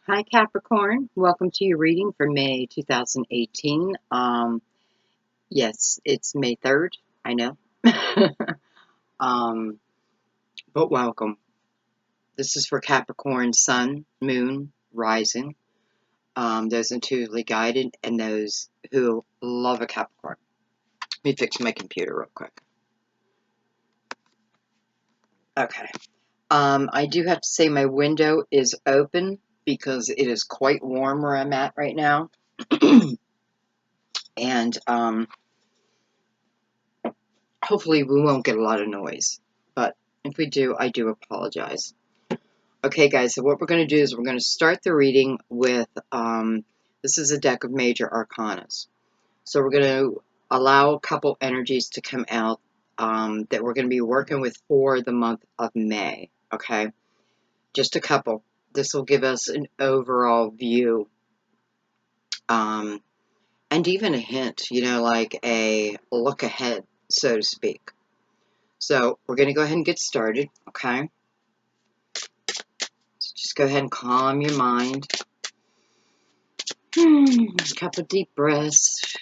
Hi Capricorn, welcome to your reading for May 2018. Yes, it's May 3rd, I know. um, but welcome. This is for Capricorn Sun, Moon, Rising, those intuitively guided, and those who love a Capricorn. Let me fix my computer real quick. Okay. I do have to say my window is open because it is quite warm where I'm at right now. And hopefully we won't get a lot of noise, but if we do, I do apologize. Okay, guys, so what we're going to do is we're going to start the reading with, this is a deck of major arcanas. So we're going to allow a couple energies to come out that we're going to be working with for the month of May, okay? Just a couple. This will give us an overall view and even a hint, like a look ahead, so to speak. So we're going to go ahead and get started, okay? So just go ahead and calm your mind. A couple deep breaths.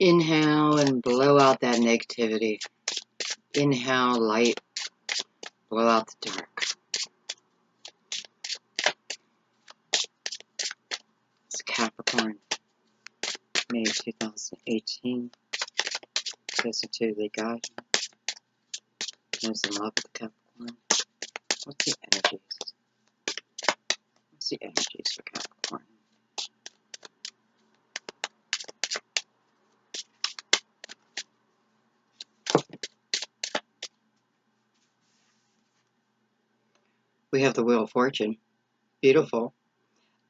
Inhale and blow out that negativity. Inhale light, blow out the dark. It's Capricorn, May 2018. Goes into the guide. There's the love of the Capricorn. What's the energies? What's the energies for Capricorn? We have the Wheel of Fortune. Beautiful.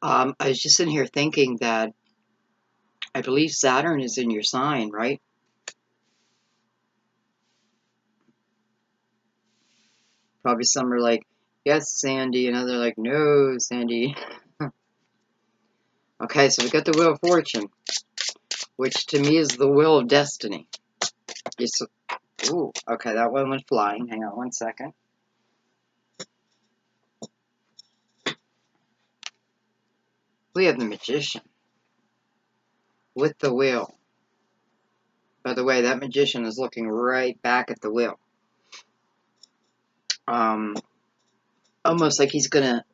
I was just sitting here thinking that I believe Saturn is in your sign, right? Probably some are like, yes, Sandy, and others are like, no, Sandy. Okay, so we got the Wheel of Fortune, which to me is the Wheel of Destiny. It's, ooh, okay, that one went flying. Hang on one second. We have the Magician with the wheel. By the way, that Magician is looking right back at the wheel. Almost like he's going to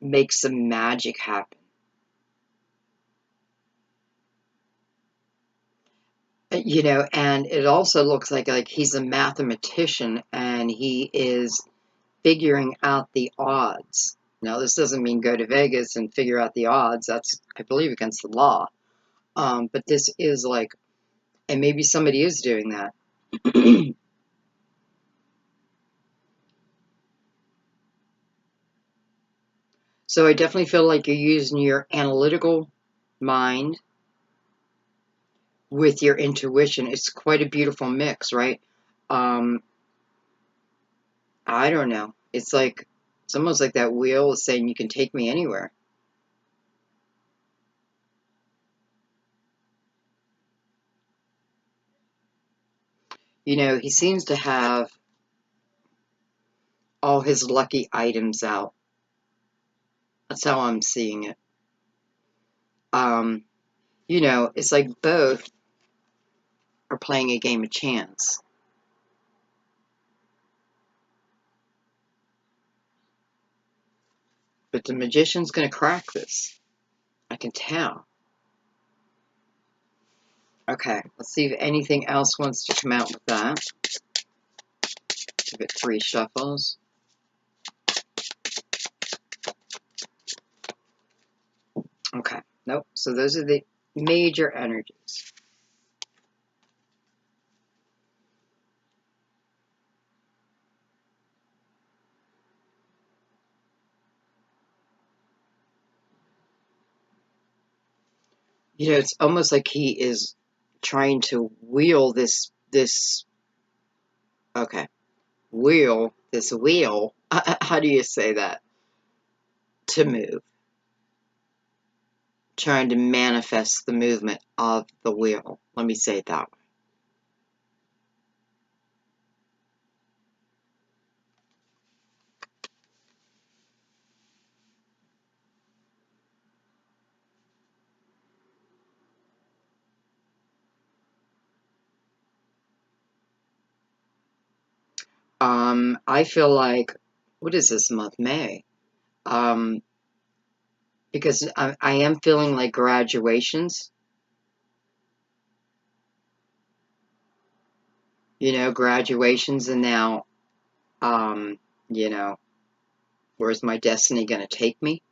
make some magic happen. And it also looks like he's a mathematician and he is figuring out the odds. Now, this doesn't mean go to Vegas and figure out the odds. That's, I believe, against the law. But this is like, and maybe somebody is doing that. So I definitely feel like you're using your analytical mind with your intuition. It's quite a beautiful mix, right? I don't know. It's almost like that wheel is saying you can take me anywhere. He seems to have all his lucky items out. That's how I'm seeing it. It's like both are playing a game of chance. But the Magician's going to crack this. I can tell. Okay, let's see if anything else wants to come out with that. Give it 3 shuffles. Okay, nope. So those are the major energies. It's almost like he is trying to wheel this wheel, how do you say that? To move. Trying to manifest the movement of the wheel. Let me say it that way. I feel like, what is this month? May. Um, because I am feeling like graduations, graduations, and now, um, you know, where's my destiny going to take me?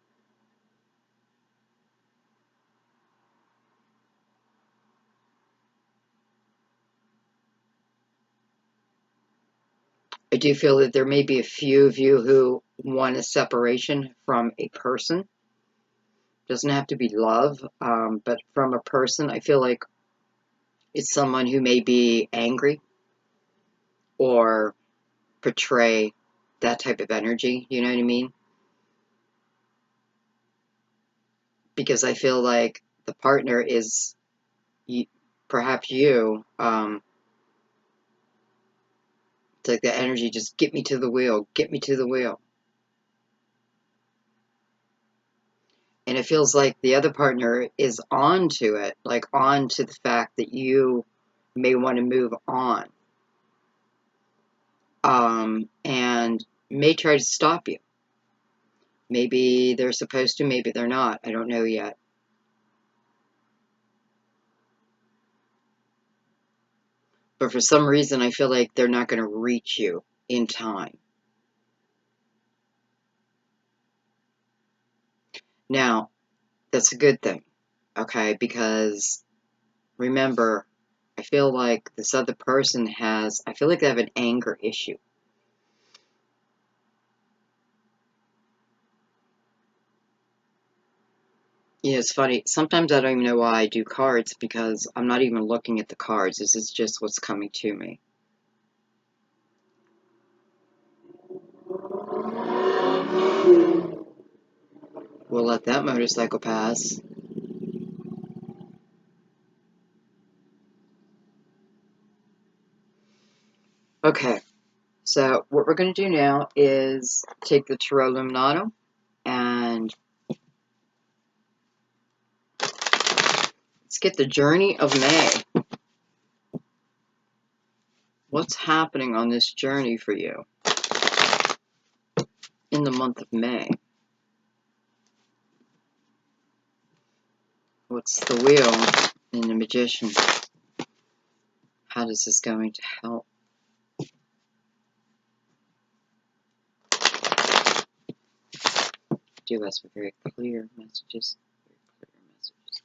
I do feel that there may be a few of you who want a separation from a person. Doesn't have to be love, but from a person. I feel like it's someone who may be angry or portray that type of energy. You know what I mean? Because I feel like the partner is perhaps you. It's like the energy, just get me to the wheel, get me to the wheel. And it feels like the other partner is on to it, like on to the fact that you may want to move on, and may try to stop you. Maybe they're supposed to, maybe they're not. I don't know yet. But for some reason, I feel like they're not going to reach you in time. Now, that's a good thing, okay? Because remember, I feel like this other person I feel like they have an anger issue. It's funny. Sometimes I don't even know why I do cards because I'm not even looking at the cards. This is just what's coming to me. We'll let that motorcycle pass. Okay, so what we're going to do now is take the Tarot Luminato and let's get the journey of May. What's happening on this journey for you in the month of May? What's the Wheel and the Magician? How is this going to help? Give us very clear messages. Very clear messages.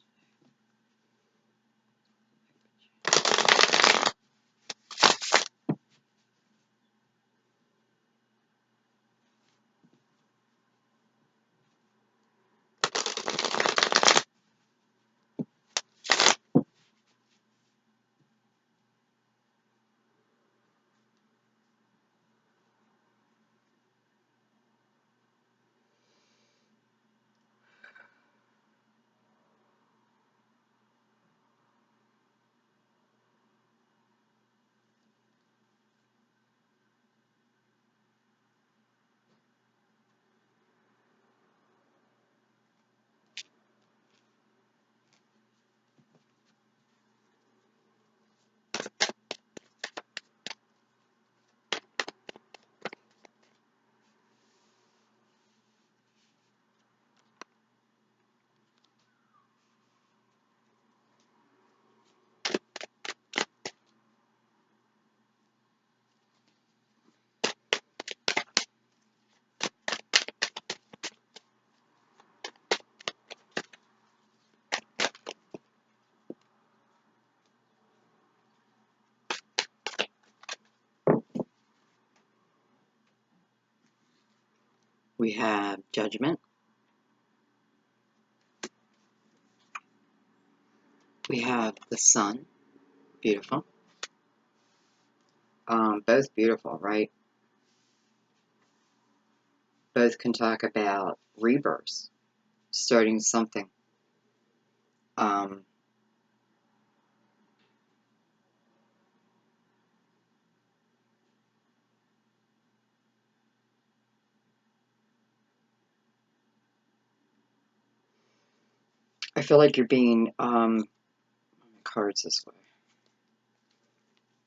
We have Judgment. We have the Sun. Beautiful. Both beautiful, right? Both can talk about rebirth, starting something. Um, I feel like you're being, cards this way.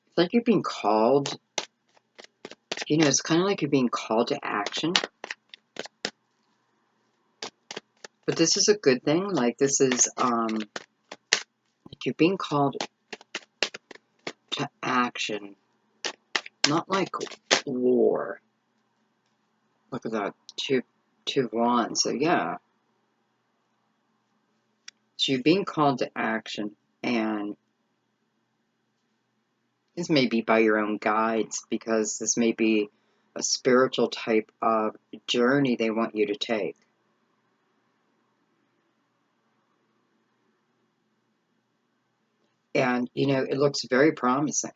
I feel like you're being called You know, it's kind of like you're being called to action. But this is a good thing. Like, this is, like you're being called to action. Not like war. Look at that. Two of Wands. So, yeah. So, you're being called to action. And this may be by your own guides, because this may be a spiritual type of journey they want you to take. And, you know, it looks very promising.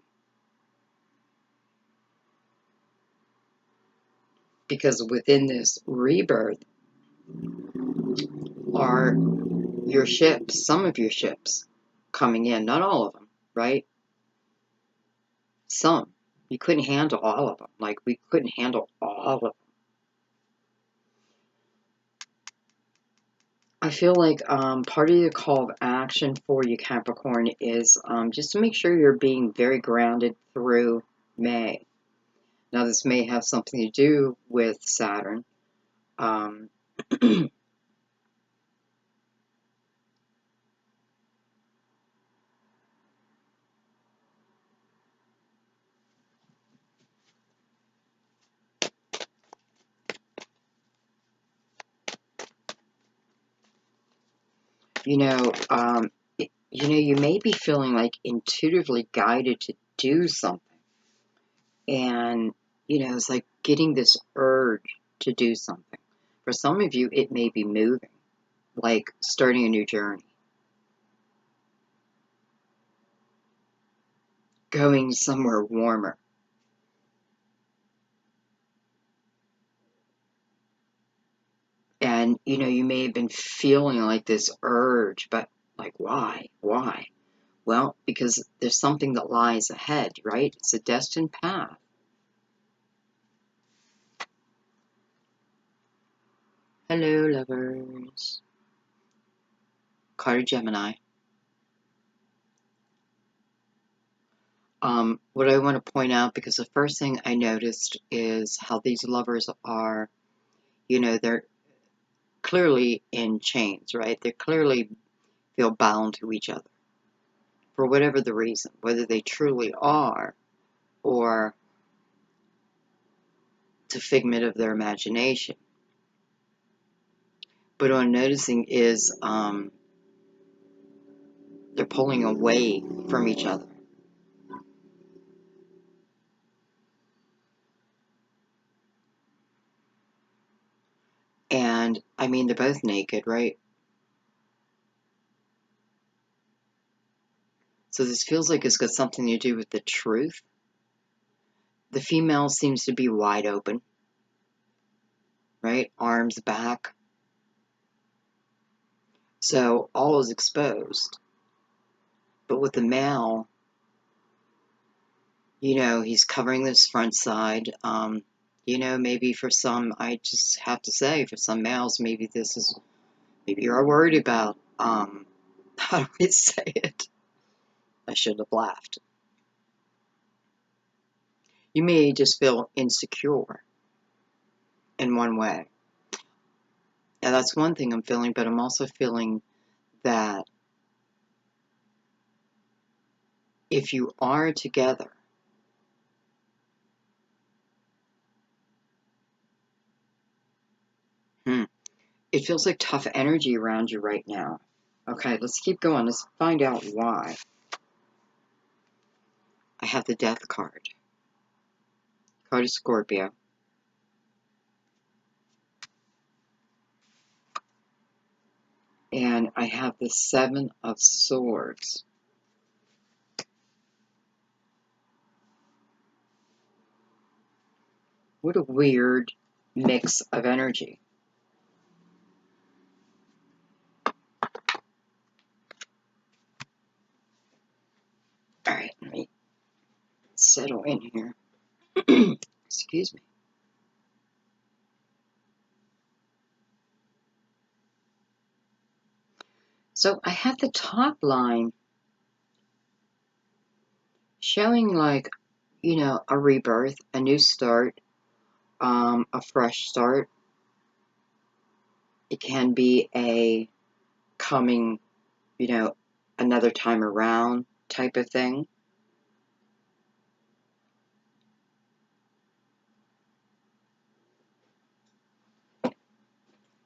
Because within this rebirth are your ships, some of your ships coming in, not all of them, right? Some. You couldn't handle all of them. Like, we couldn't handle all of them. I feel like part of the call of action for you, Capricorn, is just to make sure you're being very grounded through May. Now, this may have something to do with Saturn. You know, you may be feeling like intuitively guided to do something. And, you know, it's like getting this urge to do something. For some of you, it may be moving, like starting a new journey, going somewhere warmer. And, you know, you may have been feeling like this urge, but like, why? Why? Well, because there's something that lies ahead, right? It's a destined path. Hello, lovers. Card of Gemini. What I want to point out, because the first thing I noticed is how these lovers are, you know, they're clearly in chains, right? They clearly feel bound to each other for whatever the reason, whether they truly are or it's a figment of their imagination. But what I'm noticing is they're pulling away from each other. And, I mean, they're both naked, right? So this feels like it's got something to do with the truth. The female seems to be wide open, right? Arms back. So all is exposed. But with the male, you know, he's covering this front side. You know, maybe for some, I just have to say, for some males, maybe you're worried about, how do we say it? I should have laughed. You may just feel insecure in one way. Now, that's one thing I'm feeling, but I'm also feeling that if you are together, it feels like tough energy around you right now. Okay, let's keep going. Let's find out why. I have the Death card. Card of Scorpio. And I have the Seven of Swords. What a weird mix of energy. Alright, let me settle in here. Excuse me. So I have the top line showing like, a rebirth, a new start, a fresh start. It can be a coming, another time around type of thing.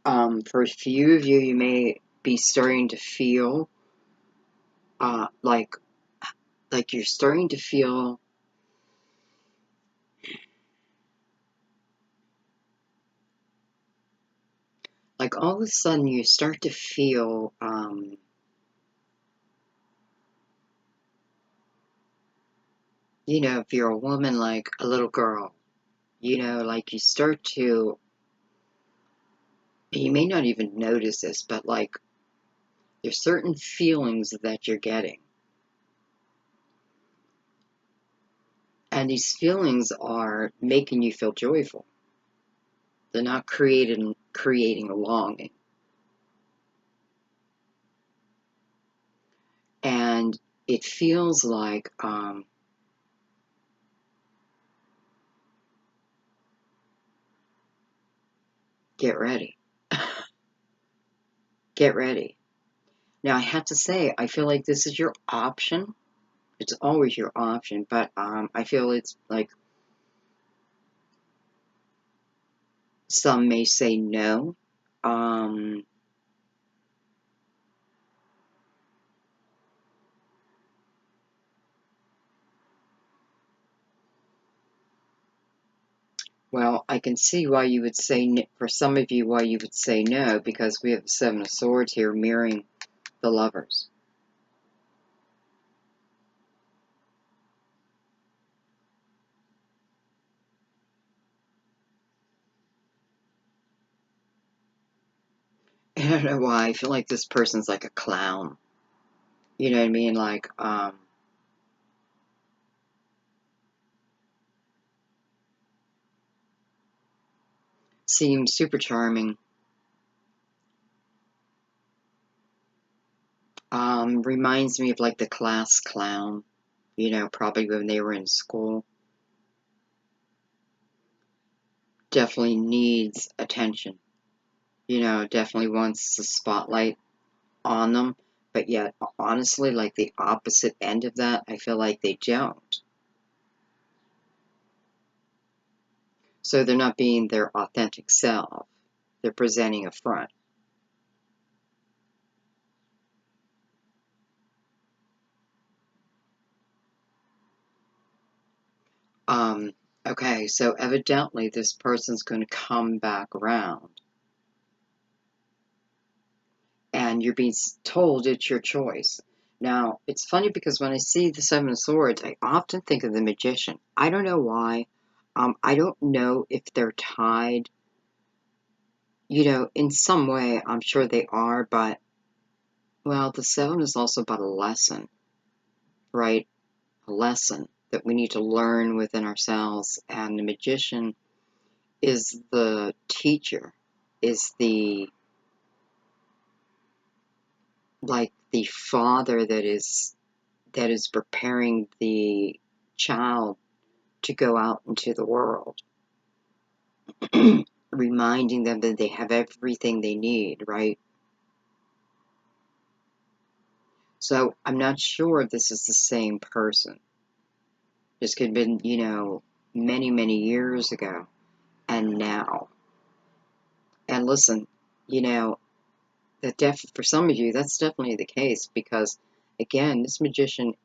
For a few of you, you may be starting to feel like you're starting to feel like all of a sudden you start to feel if you're a woman, like a little girl, like you start to, you may not even notice this, but like there's certain feelings that you're getting. And these feelings are making you feel joyful. They're not creating a longing. And it feels like get ready. Get ready. Now, I have to say, I feel like this is your option. It's always your option, but I feel it's like some may say no. Well, I can see why you would say, for some of you, why you would say no, because we have the Seven of Swords here mirroring the Lovers. I don't know why. I feel like this person's like a clown. You know what I mean? Like, seems super charming. Reminds me of like the class clown, probably when they were in school. Definitely needs attention. Definitely wants the spotlight on them. But yet, honestly, like the opposite end of that, I feel like they don't. So they're not being their authentic self. They're presenting a front. Okay, so evidently this person's going to come back around. And you're being told it's your choice. Now, it's funny because when I see the Seven of Swords, I often think of the Magician. I don't know why. I don't know if they're tied, in some way. I'm sure they are, but, well, the Seven is also about a lesson, right? A lesson that we need to learn within ourselves. And the Magician is the teacher, is the father that is preparing the child to go out into the world, reminding them that they have everything they need, right? So I'm not sure if this is the same person. This could have been, many, many years ago and now. And listen, for some of you, that's definitely the case because, again, this magician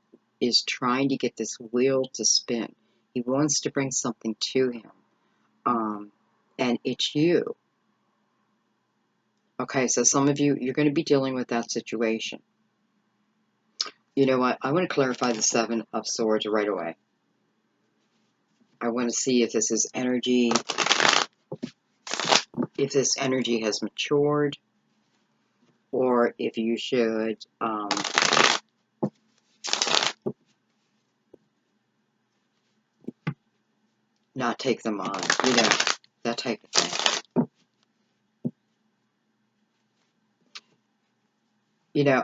is trying to get this wheel to spin. He wants to bring something to him. And it's you. Okay, so some of you, you're going to be dealing with that situation. You know what? I want to clarify the Seven of Swords right away. I want to see if this is energy, if this energy has matured, or if you should not take them on, that type of thing.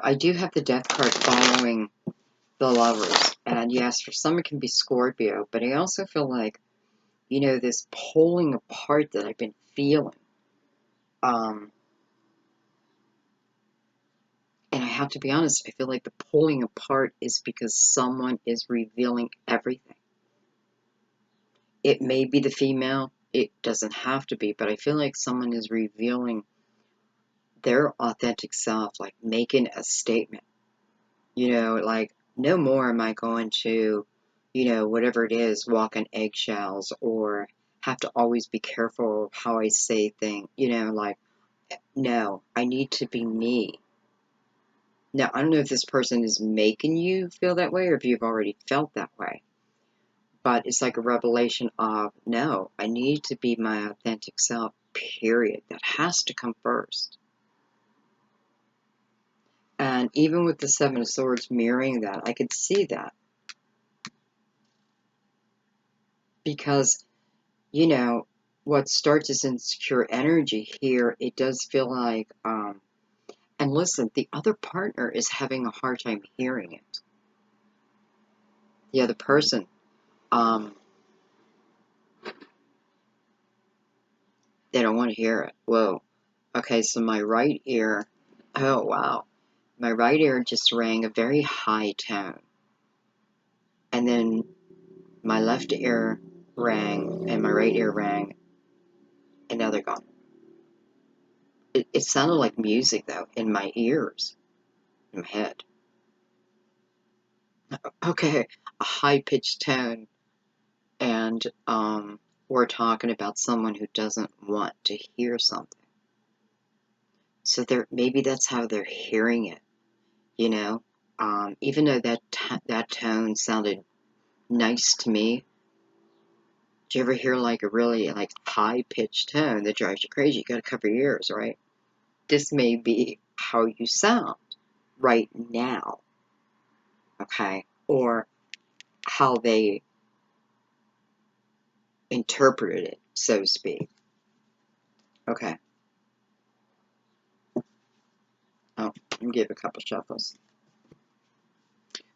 I do have the Death card following the Lovers, And yes, for some it can be Scorpio, but I also feel like, you know, this pulling apart that I've been feeling. And I have to be honest, I feel like the pulling apart is because someone is revealing everything. It may be the female, it doesn't have to be, but I feel like someone is revealing their authentic self, like making a statement. You know, like, no more am I going to, you know, whatever it is, walk on eggshells or have to always be careful of how I say things. You know, like, no, I need to be me. Now, I don't know if this person is making you feel that way or if you've already felt that way, but it's like a revelation of, no, I need to be my authentic self, period. That has to come first. And even with the Seven of Swords mirroring that, I could see that. Because, you know, what starts as insecure energy here, it does feel like, and listen, the other partner is having a hard time hearing it. The other person, they don't want to hear it. Whoa. Okay, so my right ear, oh wow. My right ear just rang a very high tone. And then my left ear rang, and my right ear rang another gong. It sounded like music, though, in my ears, in my head. Okay, a high-pitched tone, and we're talking about someone who doesn't want to hear something. So maybe that's how they're hearing it, you know? Even though that tone sounded nice to me, do you ever hear like a really like high-pitched tone that drives you crazy? You gotta cover your ears, right? This may be how you sound right now, okay? Or how they interpreted it, so to speak. Okay. Oh, let me give a couple shuffles.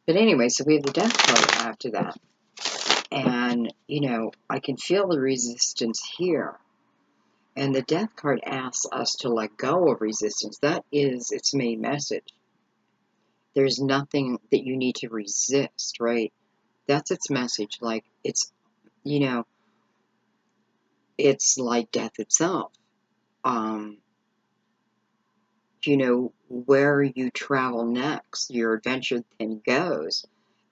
But anyway, so we have the Death card after that. And, you know, I can feel the resistance here. And the Death card asks us to let go of resistance. That is its main message. There's nothing that you need to resist, right? That's its message. Like, it's, you know, it's like death itself. You know, where you travel next, your adventure then goes,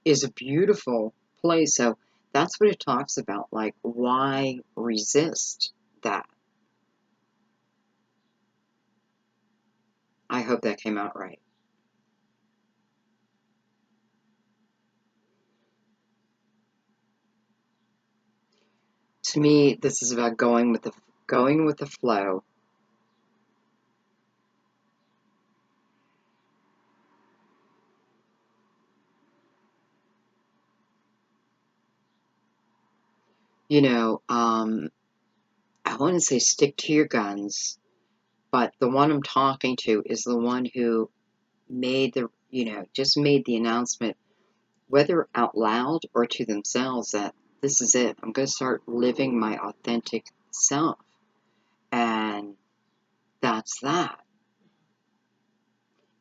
is a beautiful place. So that's what it talks about. Like, why resist that? I hope that came out right. To me, this is about going with the flow. You know, I want to say stick to your guns, but the one I'm talking to is the one who made just made the announcement, whether out loud or to themselves, that this is it. I'm going to start living my authentic self. And that's that.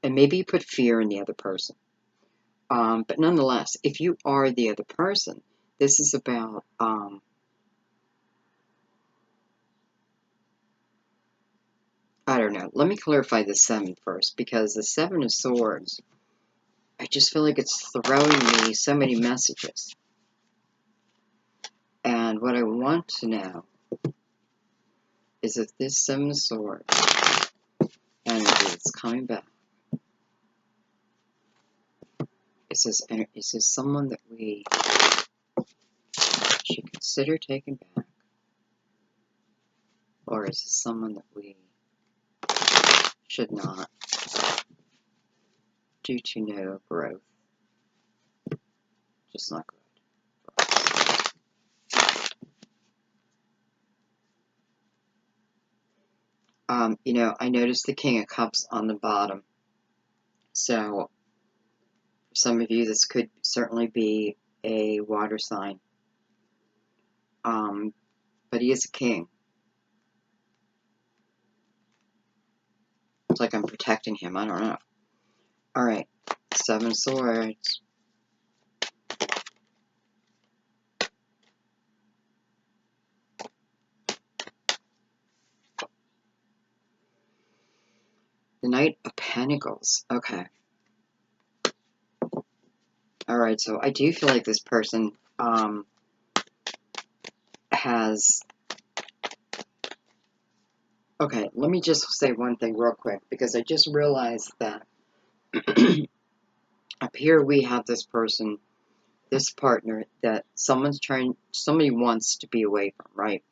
And maybe you put fear in the other person. But nonetheless, if you are the other person, this is about, I don't know. Let me clarify the 7 first, because the 7 of Swords, I just feel like it's throwing me so many messages. And what I want to know is if this 7 of Swords energy is coming back. Is this someone that we should consider taking back? Or is this someone that we should not, due to no growth? Just not good. You know, I noticed the King of Cups on the bottom. So, For some of you, this could certainly be a water sign. But he is a king. It's like I'm protecting him. I don't know. All right. 7 of Swords. The Knight of Pentacles. Okay. All right. So I do feel like this person has... Okay. Let me just say one thing real quick, because I just realized that up here we have this person, this partner that somebody wants to be away from, right?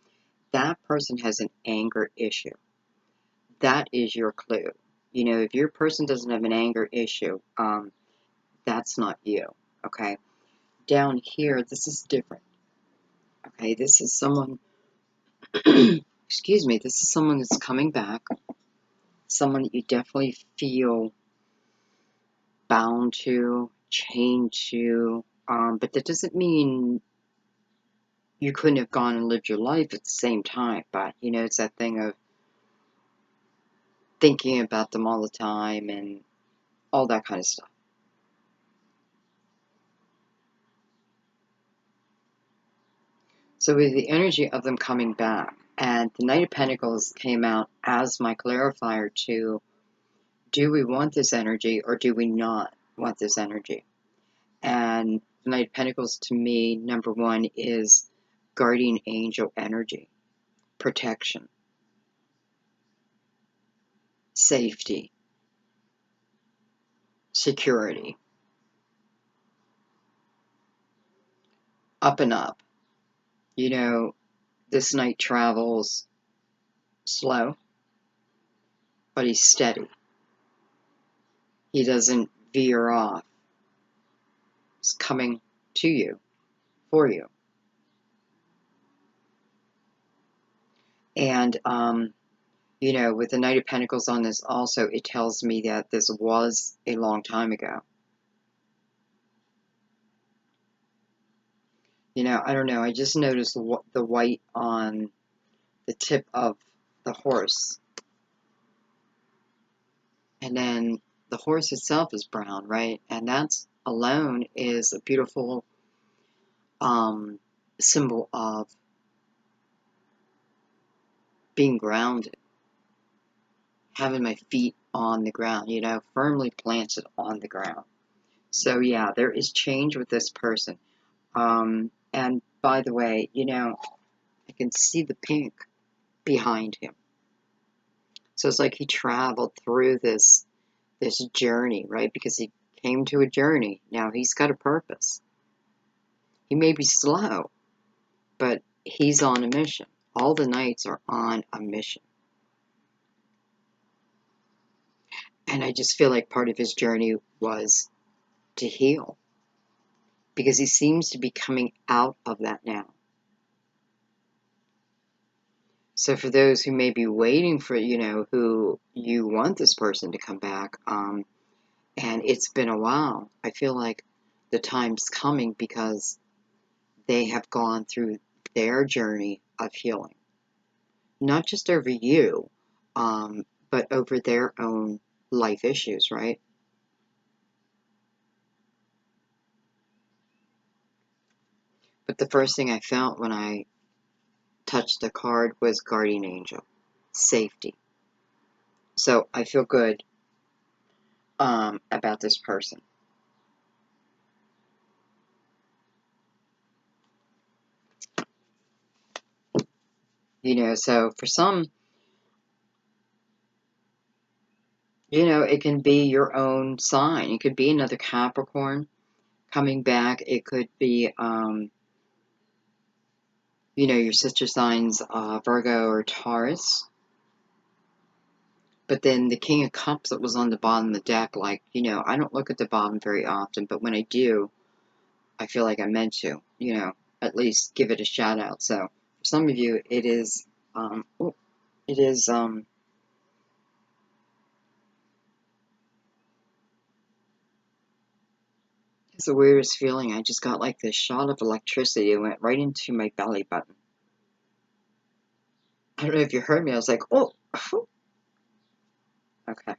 That person has an anger issue. That is your clue. You know, if your person doesn't have an anger issue, that's not you, okay? Down here, this is different, okay? This is someone, excuse me, this is someone that's coming back, someone that you definitely feel bound to, chained to, but that doesn't mean you couldn't have gone and lived your life at the same time. But, you know, it's that thing of thinking about them all the time and all that kind of stuff. So with the energy of them coming back, and the Knight of Pentacles came out as my clarifier to, do we want this energy or do we not want this energy? And the Knight of Pentacles to me, number one, is guardian angel energy, protection, safety, security, up and up. You know, this knight travels slow, but he's steady. He doesn't veer off. He's coming to you, for you. And, you know, with the Knight of Pentacles on this also, it tells me that this was a long time ago. You know, I don't know. I just noticed the white on the tip of the horse. And then the horse itself is brown, right? And that's alone is a beautiful symbol of being grounded. Having my feet on the ground, you know, firmly planted on the ground. So yeah, there is change with this person. And by the way, you know, I can see the pink behind him. So it's like he traveled through this journey, right? Because he came to a journey. Now he's got a purpose. He may be slow, but he's on a mission. All the knights are on a mission. And I just feel like part of his journey was to heal, because he seems to be coming out of that now. So for those who may be waiting for, you know, who you want this person to come back, and it's been a while, I feel like the time's coming because they have gone through their journey of healing. Not just over you, but over their own life issues, right? But the first thing I felt when I touched the card was guardian angel, safety. So I feel good about this person. You know, so for some, you know, it can be your own sign. It could be another Capricorn coming back. It could be, you know, your sister signs, Virgo or Taurus. But then the King of Cups that was on the bottom of the deck, like, you know, I don't look at the bottom very often, but when I do, I feel like I meant to, you know, at least give it a shout out. So for some of you, it is, it is, It's the weirdest feeling. I just got like this shot of electricity. It went right into my belly button. I don't know if you heard me. I was like, oh. Okay.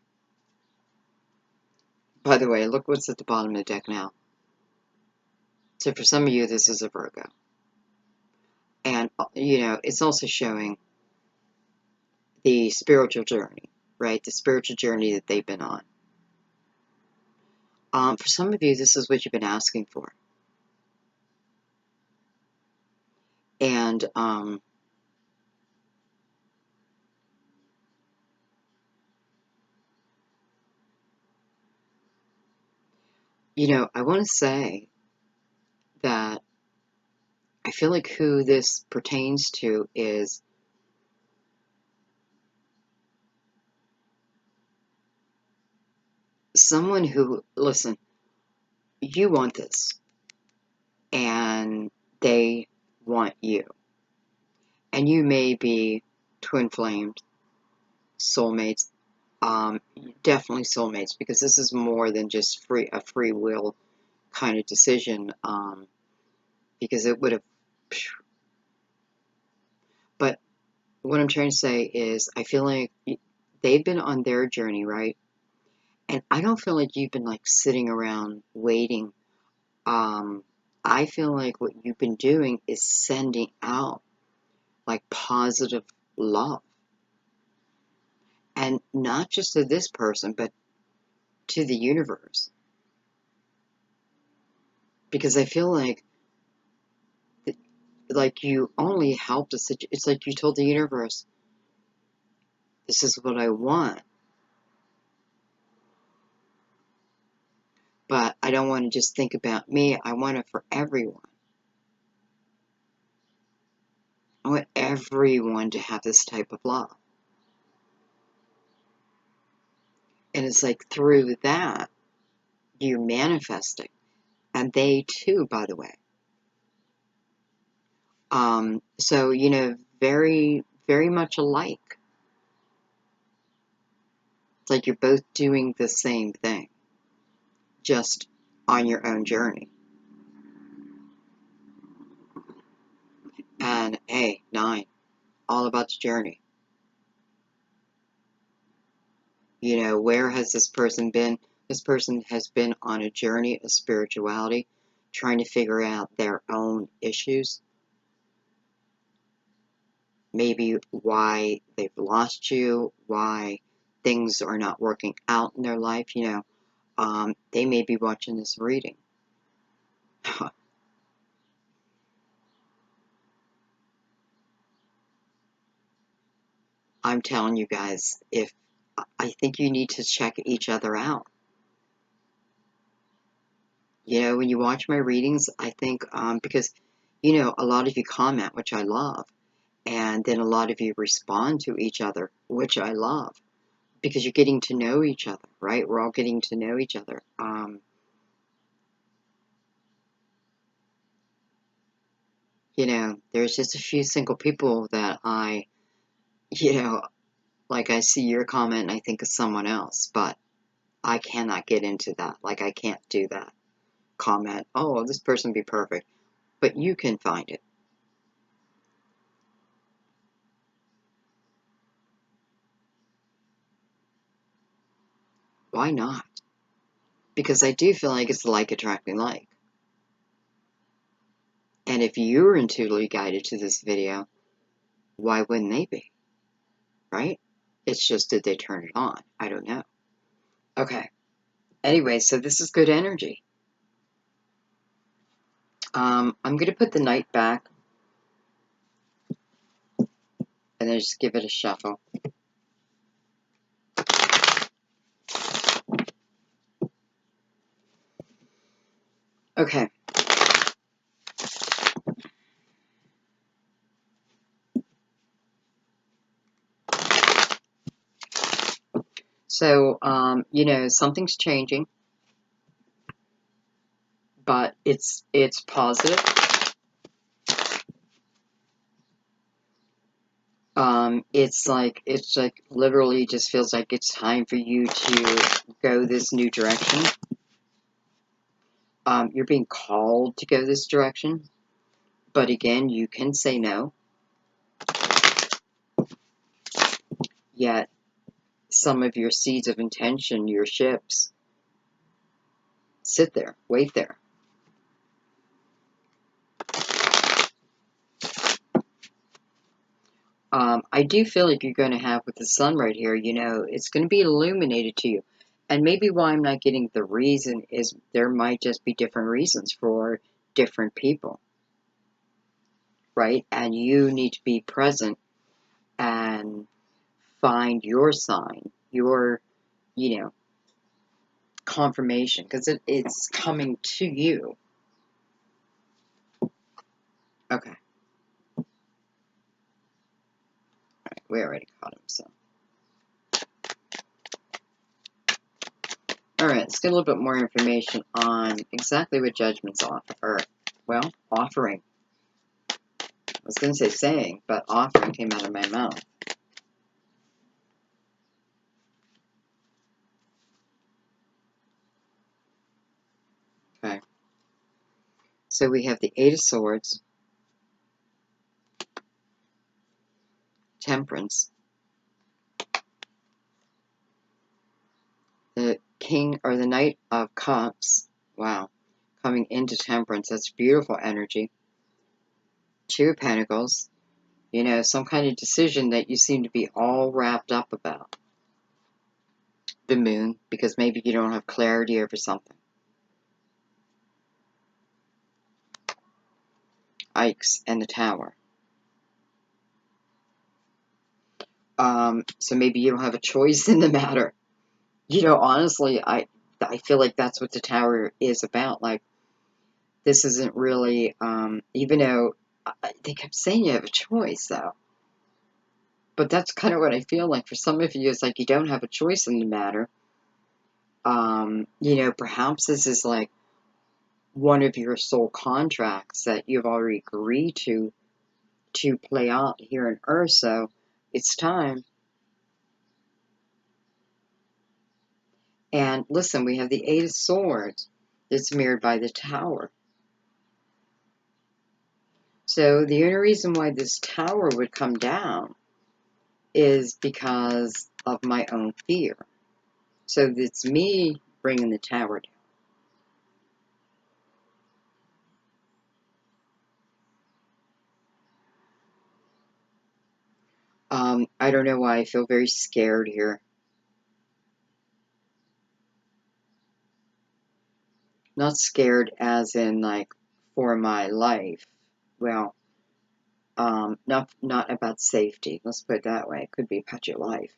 By the way, look what's at the bottom of the deck now. So for some of you, this is a Virgo. And, you know, it's also showing the spiritual journey, right? The spiritual journey that they've been on. For some of you, this is what you've been asking for. And, you know, I want to say that I feel like who this pertains to is someone who, listen, you want this, and they want you. And you may be twin flamed, soulmates, definitely soulmates, because this is more than just a free will kind of decision, because it would have, but what I'm trying to say is I feel like they've been on their journey, right? And I don't feel like you've been like sitting around waiting. I feel like what you've been doing is sending out like positive love. And not just to this person, but to the universe. Because I feel like you only helped us. It's like you told the universe, this is what I want. But I don't want to just think about me. I want it for everyone. I want everyone to have this type of love. And it's like through that, you manifesting. And they too, by the way. So, you know, very, very much alike. It's like you're both doing the same thing, just on your own journey. And hey, 9, all about the journey. You know, where has this person been? This person has been on a journey of spirituality, trying to figure out their own issues. Maybe why they've lost you, why things are not working out in their life. You know, they may be watching this reading. I'm telling you guys, I think you need to check each other out. You know, when you watch my readings, I think, because, you know, a lot of you comment, which I love, and then a lot of you respond to each other, which I love, because you're getting to know each other, right? We're all getting to know each other. You know, there's just a few single people that you know, like I see your comment and I think of someone else, but I cannot get into that. Like, I can't do that. Comment, oh, this person would be perfect. But you can find it. Why not? Because I do feel like it's like attracting like. And if you're intuitively guided to this video, why wouldn't they be? Right? It's just, did they turn it on? I don't know. Okay. Anyway, so this is good energy. I'm going to put the knight back and then just give it a shuffle. Okay. So, you know, something's changing, but it's positive. It's like literally just feels like it's time for you to go this new direction. You're being called to go this direction, but again, you can say no. Yet, some of your seeds of intention, your ships, sit there, wait there. I do feel like you're going to have, with the sun right here, it's going to be illuminated to you. And maybe why I'm not getting the reason is there might just be different reasons for different people, right? And you need to be present and find your sign, your, confirmation, because it's coming to you. Okay. We already caught him, so. Alright, let's get a little bit more information on exactly what Judgment's offering. I was going to say saying, but offering came out of my mouth. Okay. So we have the Eight of Swords, Temperance, the King or the Knight of Cups. Wow. Coming into Temperance. That's beautiful energy. Two of Pentacles. Some kind of decision that you seem to be all wrapped up about. The Moon, because maybe you don't have clarity over something. Ikes and the Tower. So maybe you don't have a choice in the matter. Honestly, I feel like that's what the Tower is about. Like, this isn't really, even though they kept saying you have a choice, though. But that's kind of what I feel like. For some of you, it's like you don't have a choice in the matter. Perhaps this is like one of your soul contracts that you've already agreed to play out here on Earth, so it's time. And listen, we have the Eight of Swords that's mirrored by the Tower. So the only reason why this Tower would come down is because of my own fear. So it's me bringing the Tower down. I don't know why I feel very scared here. Not scared as in, like, for my life. Well, not about safety. Let's put it that way. It could be about your life.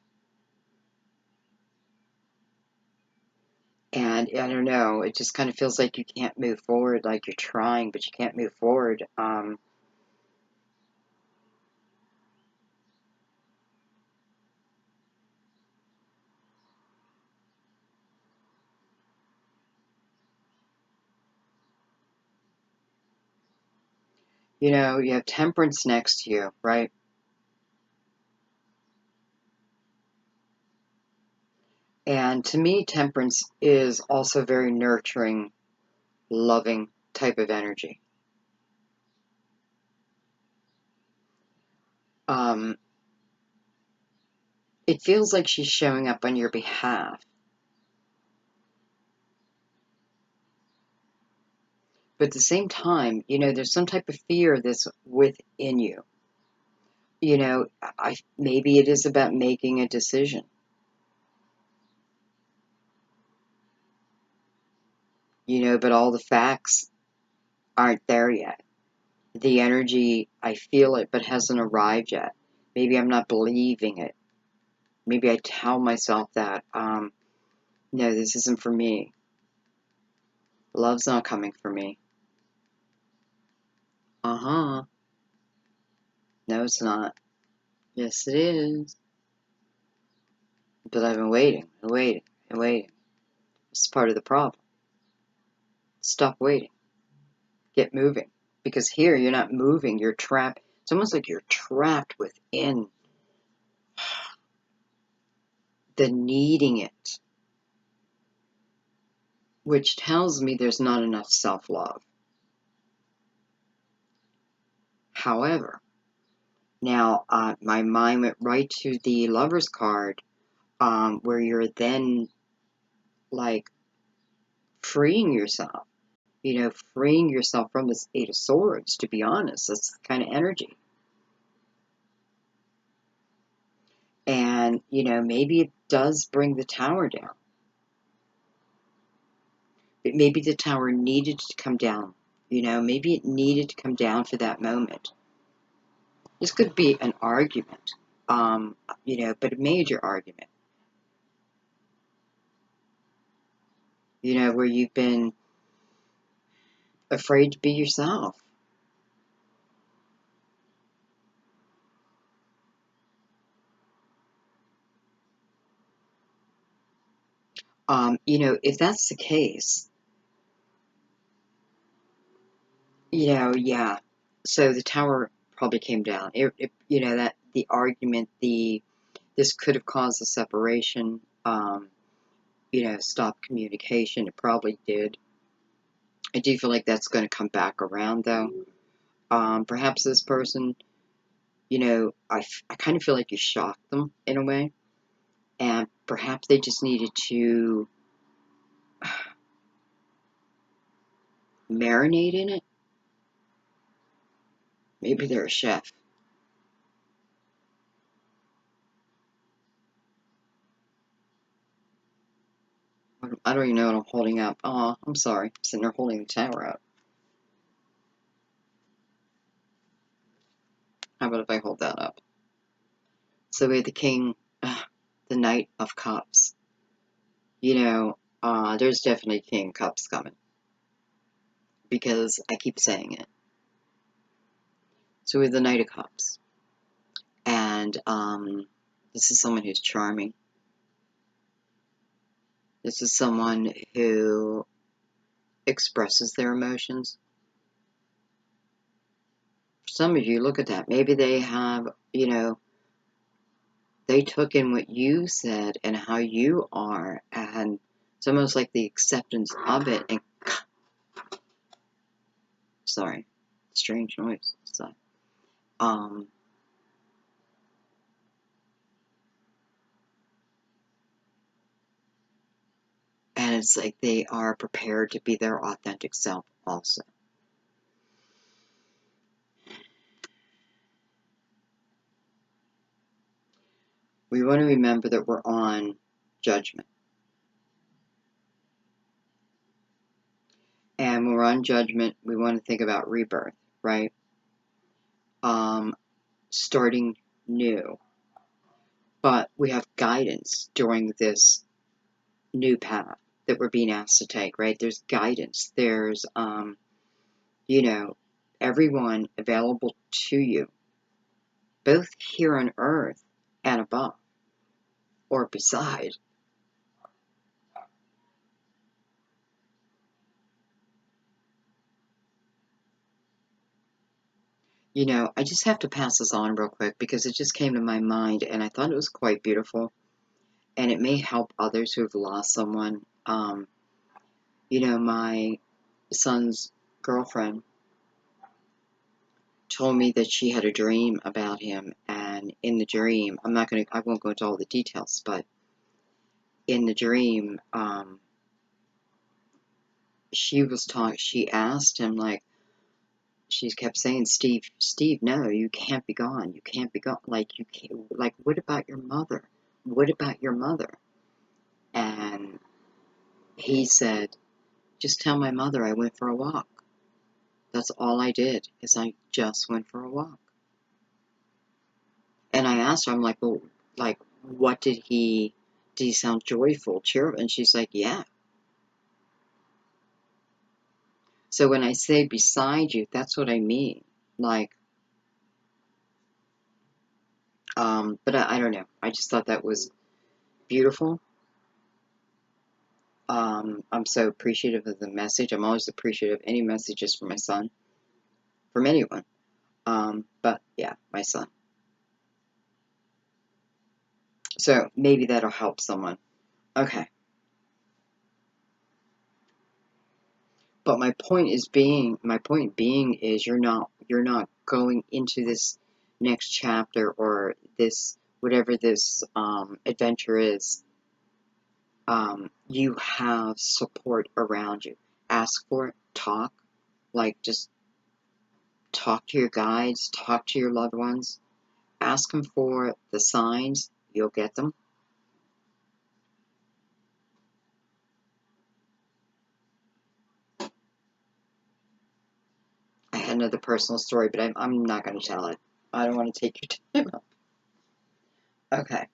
And I don't know, it just kind of feels like you can't move forward, like you're trying, but you can't move forward. You have Temperance next to you, right? And to me, Temperance is also very nurturing, loving type of energy. It feels like she's showing up on your behalf. But at the same time, there's some type of fear that's within you. Maybe it is about making a decision. But all the facts aren't there yet. The energy, I feel it, but hasn't arrived yet. Maybe I'm not believing it. Maybe I tell myself that, no, this isn't for me. Love's not coming for me. Uh-huh. No, it's not. Yes, it is. But I've been waiting and waiting and waiting. It's part of the problem. Stop waiting. Get moving. Because here, you're not moving. You're trapped. It's almost like you're trapped within the needing it. which tells me there's not enough self-love. However, now my mind went right to the Lover's card, where you're then like freeing yourself, freeing yourself from this Eight of Swords, to be honest. That's the kind of energy. And, maybe it does bring the Tower down. But maybe the Tower needed to come down. Maybe it needed to come down for that moment. This could be an argument, but a major argument. Where you've been afraid to be yourself. If that's the case, yeah. So the Tower probably came down. That the argument, this could have caused a separation, stop communication. It probably did. I do feel like that's going to come back around, though. Perhaps this person, I kind of feel like you shocked them in a way, and perhaps they just needed to marinate in it. Maybe they're a chef. I don't even know what I'm holding up. Oh, I'm sorry. I'm sitting there holding the Tower up. How about if I hold that up? So we have the King, the Knight of Cups. There's definitely King Cups coming, because I keep saying it. So we have the Knight of Cups. And this is someone who's charming. This is someone who expresses their emotions. For some of you, look at that. Maybe they have, they took in what you said and how you are, and it's almost like the acceptance of it. And sorry, strange noise. So, and it's like they are prepared to be their authentic self also. We want to remember that we're on judgment. And when we're on judgment, we want to think about rebirth, right? Starting new. But we have guidance during this new path that we're being asked to take, right? There's guidance. There's, everyone available to you, both here on earth and above, or beside. I just have to pass this on real quick because it just came to my mind and I thought it was quite beautiful, and it may help others who have lost someone. My son's girlfriend told me that she had a dream about him, and in the dream, I won't go into all the details, but in the dream, she asked him, like, she kept saying, Steve, no, you can't be gone. You can't be gone. Like, you can't, like, what about your mother? What about your mother? And he said, just tell my mother I went for a walk. That's all I did, is I just went for a walk. And I asked her, I'm like, well, like, what did he sound joyful, cheerful? And she's like, yeah. So when I say beside you, that's what I mean. Like, but I don't know. I just thought that was beautiful. I'm so appreciative of the message. I'm always appreciative of any messages from my son, from anyone. But yeah, my son. So maybe that'll help someone. Okay. But my point being is you're not going into this next chapter or this whatever this adventure is. You have support around you. Ask for it. Talk. Like, just talk to your guides. Talk to your loved ones. Ask them for the signs. You'll get them. I had another personal story, but I'm not going to tell it. I don't want to take your time up. Okay.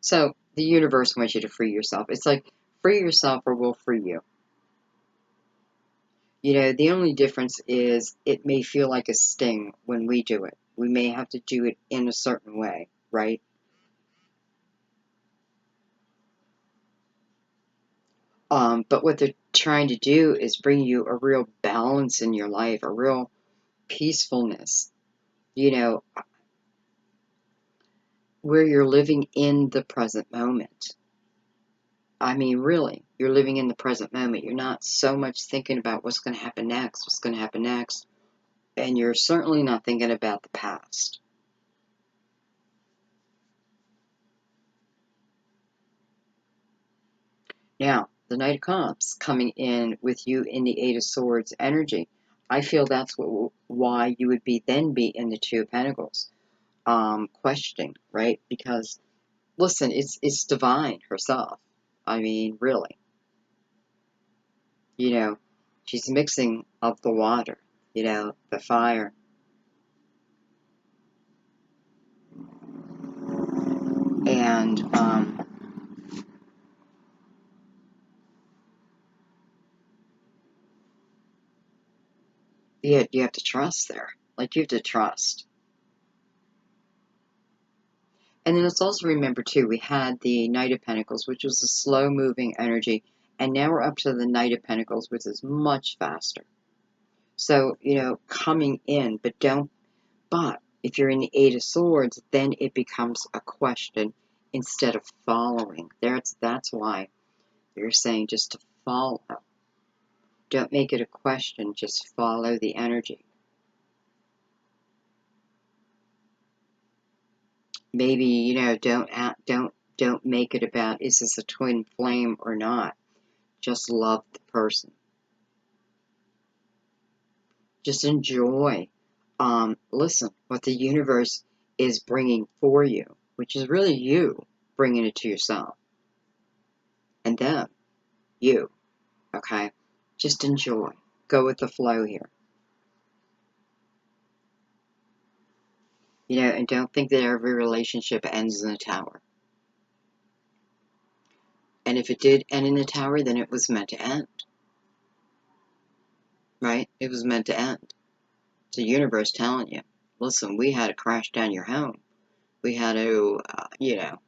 So, the universe wants you to free yourself. It's like, free yourself or we'll free you. You know, the only difference is it may feel like a sting when we do it. We may have to do it in a certain way, right? But what they're trying to do is bring you a real balance in your life, a real peacefulness, you know, where you're living in the present moment. I mean, really, you're living in the present moment. You're not so much thinking about what's going to happen next, what's going to happen next. And you're certainly not thinking about the past. Now, the Knight of Cups coming in with you in the Eight of Swords energy. I feel that's why you would then be in the Two of Pentacles, questioning, right? Because, listen, it's divine herself. I mean, really. You know, she's mixing up the water, you know, the fire. And, you have to trust there. Like, you have to trust. And then let's also remember, too, we had the Knight of Pentacles, which was a slow-moving energy, and now we're up to the Knight of Pentacles, which is much faster. So, you know, coming in, but if you're in the Eight of Swords, then it becomes a question instead of following. That's why they're saying just to follow. Don't make it a question, just follow the energy. Maybe, you know, don't make it about, is this a twin flame or not? Just love the person. Just enjoy. Listen, what the universe is bringing for you, which is really you bringing it to yourself. And them, you, okay? Just enjoy. Go with the flow here. You know, and don't think that every relationship ends in a tower. And if it did end in a tower, then it was meant to end. Right? It was meant to end. It's the universe telling you, listen, we had to crash down your home. We had to, you know,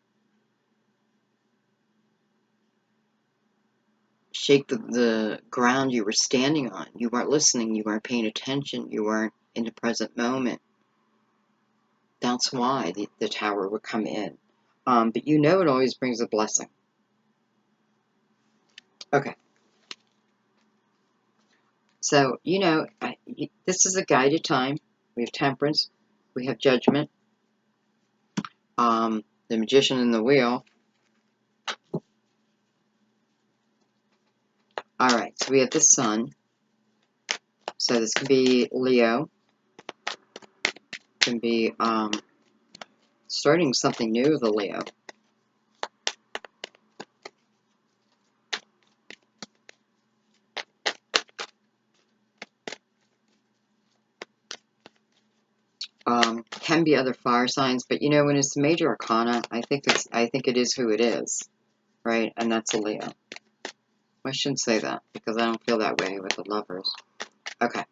shake the ground you were standing on. You weren't listening. You weren't paying attention. You weren't in the present moment. That's why the tower would come in. But you know it always brings a blessing. Okay. So, you know, this is a guided time. We have Temperance. We have Judgment. The Magician and the Wheel. Alright, so we have the Sun. So this can be Leo. Can be starting something new with a Leo. Can be other fire signs, but you know, when it's the major arcana, I think it is who it is, right? And that's a Leo. I shouldn't say that because I don't feel that way with the Lovers. Okay.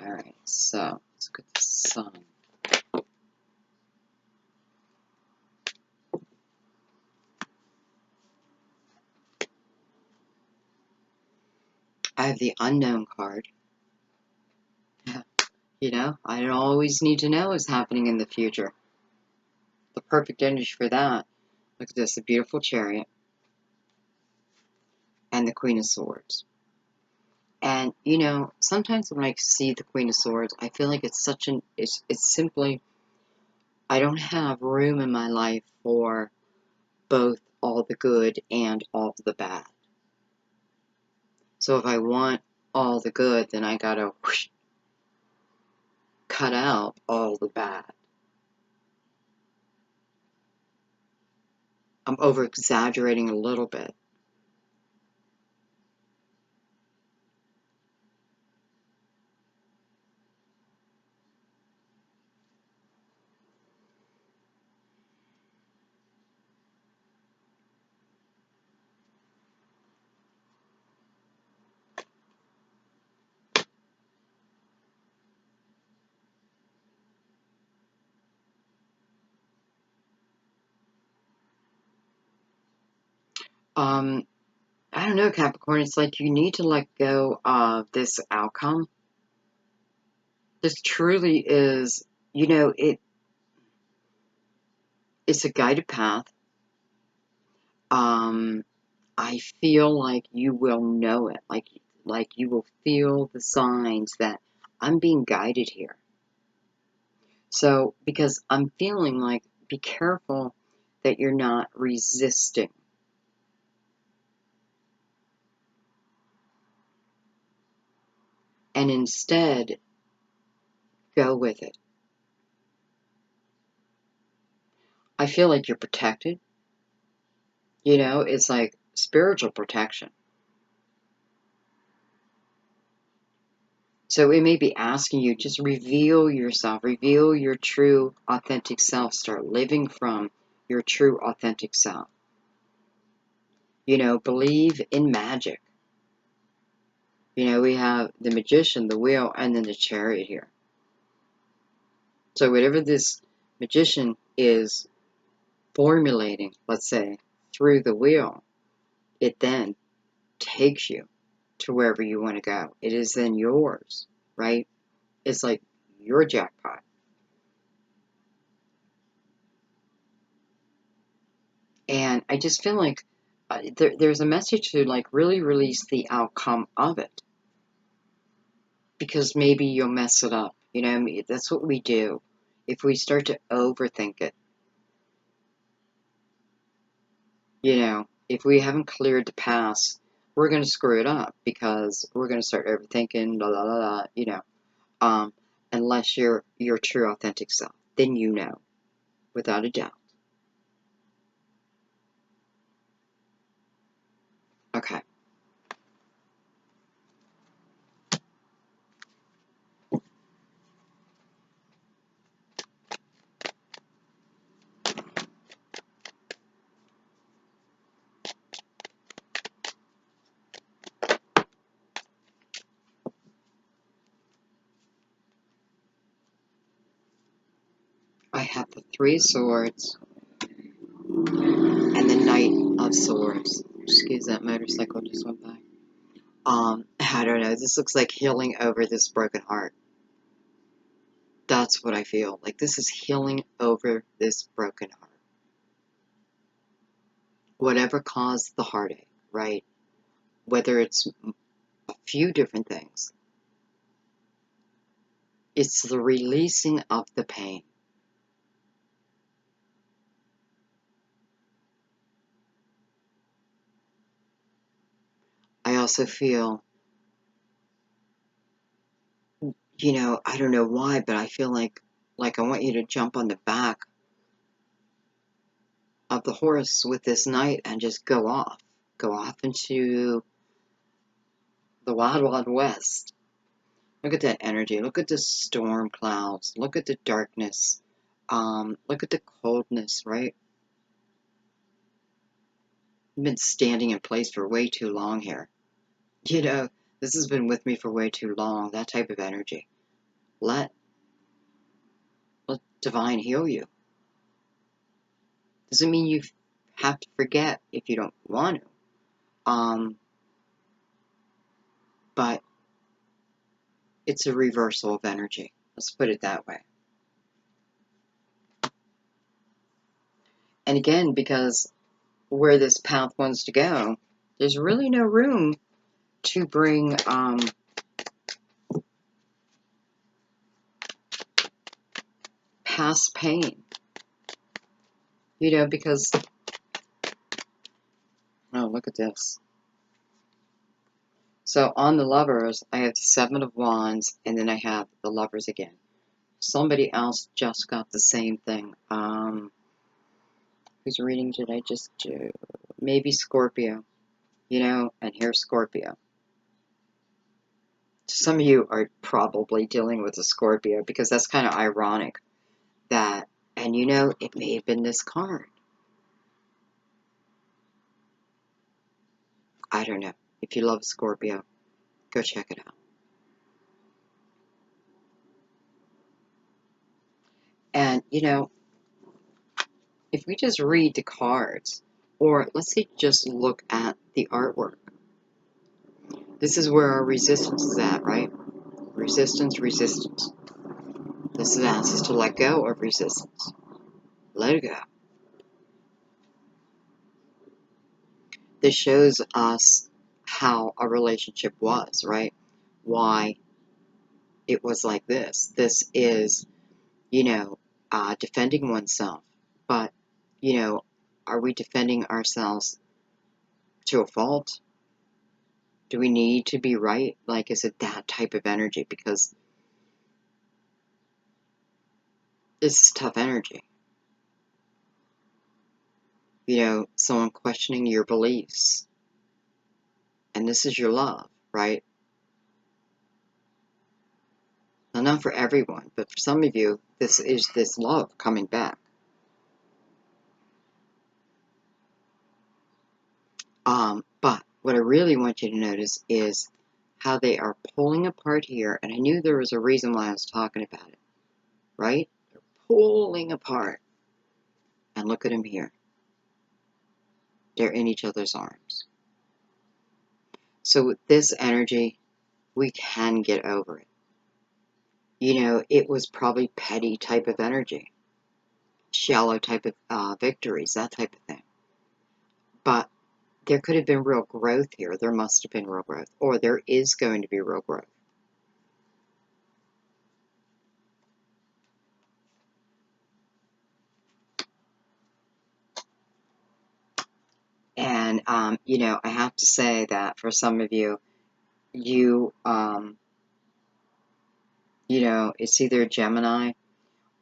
All right. So let's look at the Sun. I have the Unknown card. You know, I don't always need to know what's happening in the future. The perfect energy for that Look at this, the beautiful Chariot and the Queen of Swords. And, you know, sometimes when I see the Queen of Swords, I feel like it's such an, it's simply, I don't have room in my life for both all the good and all the bad. So if I want all the good, then I gotta whoosh, cut out all the bad. I'm over-exaggerating a little bit. I don't know, Capricorn, it's like you need to let go of this outcome. This truly is, you know, it's a guided path. I feel like you will know it, like you will feel the signs that I'm being guided here. So, because I'm feeling like, be careful that you're not resisting. And instead, go with it. I feel like you're protected. You know, it's like spiritual protection. So it may be asking you, just reveal yourself, reveal your true, authentic self. Start living from your true, authentic self. You know, believe in magic. You know, we have the Magician, the Wheel, and then the Chariot here. So whatever this Magician is formulating, let's say, through the Wheel, it then takes you to wherever you want to go. It is then yours, right? It's like your jackpot. And I just feel like there's a message to like really release the outcome of it. Because maybe you'll mess it up. You know, that's what we do. If we start to overthink it, you know, if we haven't cleared the past, we're going to screw it up because we're going to start overthinking, la la la la, you know. Unless you're your true authentic self, then you know, without a doubt. Okay. I have the Three of Swords and the Knight of Swords. Excuse that motorcycle just went by. I don't know. This looks like healing over this broken heart. That's what I feel. Like this is healing over this broken heart. Whatever caused the heartache, right? Whether it's a few different things. It's the releasing of the pain. I also feel, you know, I don't know why, but I feel like I want you to jump on the back of the horse with this knight and just go off. Go off into the wild, wild west. Look at that energy. Look at the storm clouds. Look at the darkness. Look at the coldness, right? I've been standing in place for way too long here. You know, this has been with me for way too long, that type of energy. Let divine heal you. Doesn't mean you have to forget if you don't want to. But it's a reversal of energy. Let's put it that way. And again, because where this path wants to go, there's really no room to bring past pain. You know, because, oh, look at this. So on the Lovers, I have the Seven of Wands, and then I have the Lovers again. Somebody else just got the same thing. Whose reading did I just do? Maybe Scorpio, you know, and here's Scorpio. Some of you are probably dealing with a Scorpio because that's kind of ironic that, and you know, it may have been this card. I don't know. If you love Scorpio, go check it out. And, you know, if we just read the cards, or let's say just look at the artwork, this is where our resistance is at, right? Resistance, resistance. This asks us to let go of resistance. Let it go. This shows us how a relationship was, right? Why it was like this. This is, you know, defending oneself. But, you know, are we defending ourselves to a fault? Do we need to be right? Like, is it that type of energy? Because this is tough energy. You know, someone questioning your beliefs. And this is your love, right? Now, not for everyone, but for some of you, this is this love coming back. But what I really want you to notice is how they are pulling apart here. And I knew there was a reason why I was talking about it, right? They're pulling apart. And look at them here. They're in each other's arms. So with this energy, we can get over it. You know, it was probably petty type of energy. Shallow type of victories, that type of thing. But there could have been real growth here. There must have been real growth. Or there is going to be real growth. And, you know, I have to say that for some of you, you know, it's either a Gemini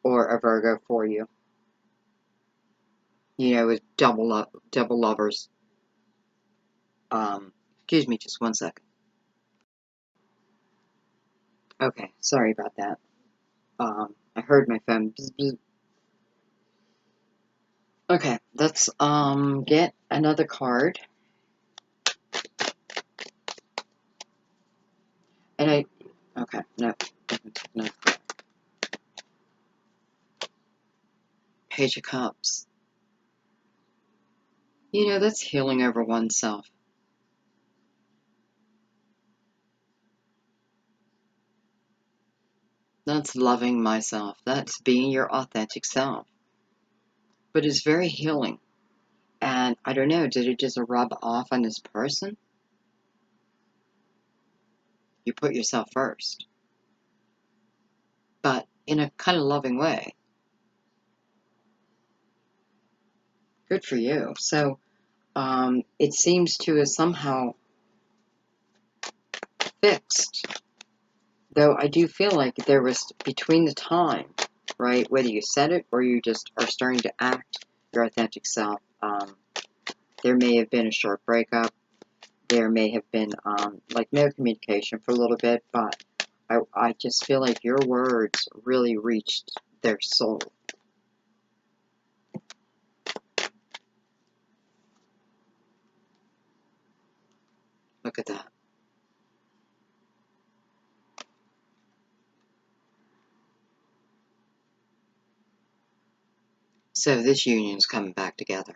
or a Virgo for you. You know, with double lovers. Excuse me just one second. Okay, sorry about that. I heard my phone. Bzz, bzz. Okay, let's get another card. And okay, no. Page of Cups. You know, that's healing over oneself. That's loving myself. That's being your authentic self. But it's very healing. And I don't know, did it just rub off on this person? You put yourself first. But in a kind of loving way. Good for you. So, it seems to have somehow fixed. Though I do feel like there was, between the time, right, whether you said it or you just are starting to act your authentic self, there may have been a short breakup. There may have been, like, no communication for a little bit, but I just feel like your words really reached their soul. Look at that. So this union's coming back together.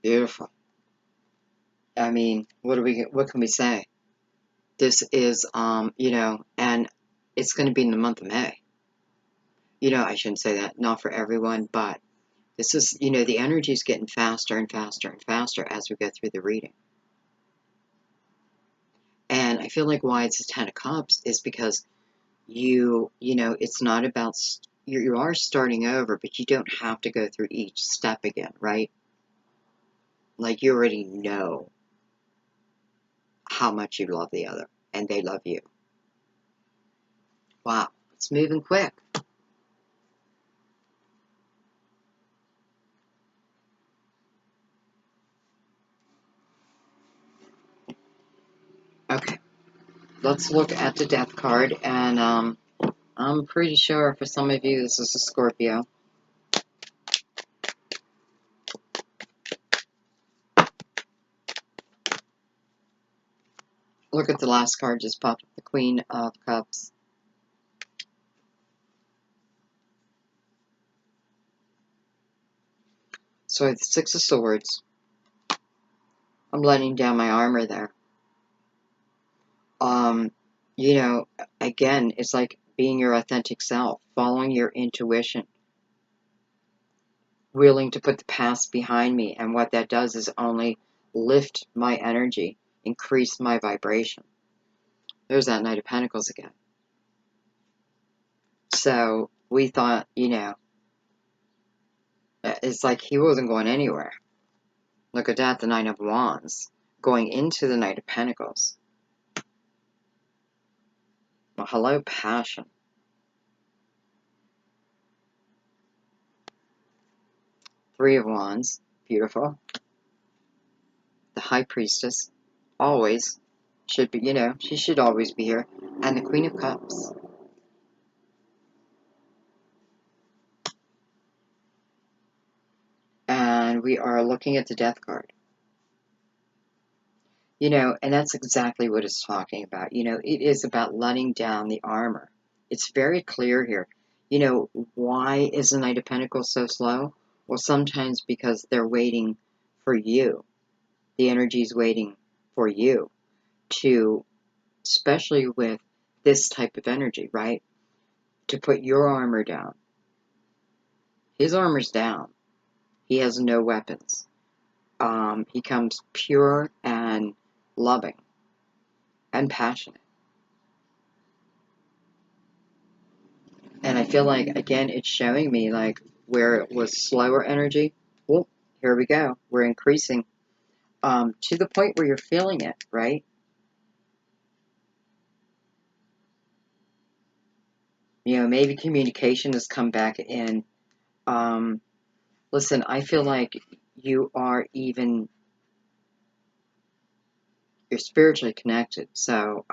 Beautiful. I mean, what can we say? This is, you know, and it's going to be in the month of May. You know, I shouldn't say that, not for everyone, but this is, you know, the energy is getting faster and faster and faster as we go through the reading. And I feel like why it's the Ten of Cups is because you know, it's not about, you are starting over, but you don't have to go through each step again, right? Like you already know how much you love the other and they love you. Wow, it's moving quick. Okay, let's look at the Death card, and I'm pretty sure for some of you this is a Scorpio. Look at the last card just popped up, the Queen of Cups. So I have the Six of Swords. I'm letting down my armor there. You know, again, it's like being your authentic self, following your intuition, willing to put the past behind me. And what that does is only lift my energy, increase my vibration. There's that Knight of Pentacles again. So we thought, you know, it's like he wasn't going anywhere. Look at that, the Nine of Wands, going into the Knight of Pentacles. Well, hello, passion. Three of Wands, beautiful. The High Priestess, always should be, you know, she should always be here. And the Queen of Cups. And we are looking at the Death card. You know, and that's exactly what it's talking about. You know, it is about letting down the armor. It's very clear here. You know, why is the Knight of Pentacles so slow? Well, sometimes because they're waiting for you. The energy is waiting for you to, especially with this type of energy, right? To put your armor down. His armor's down. He has no weapons. He comes pure and loving and passionate. And I feel like, again, it's showing me like where it was slower energy. Well, here we go. We're increasing to the point where you're feeling it, right? You know, maybe communication has come back in. Listen, I feel like you are even, you're spiritually connected. So,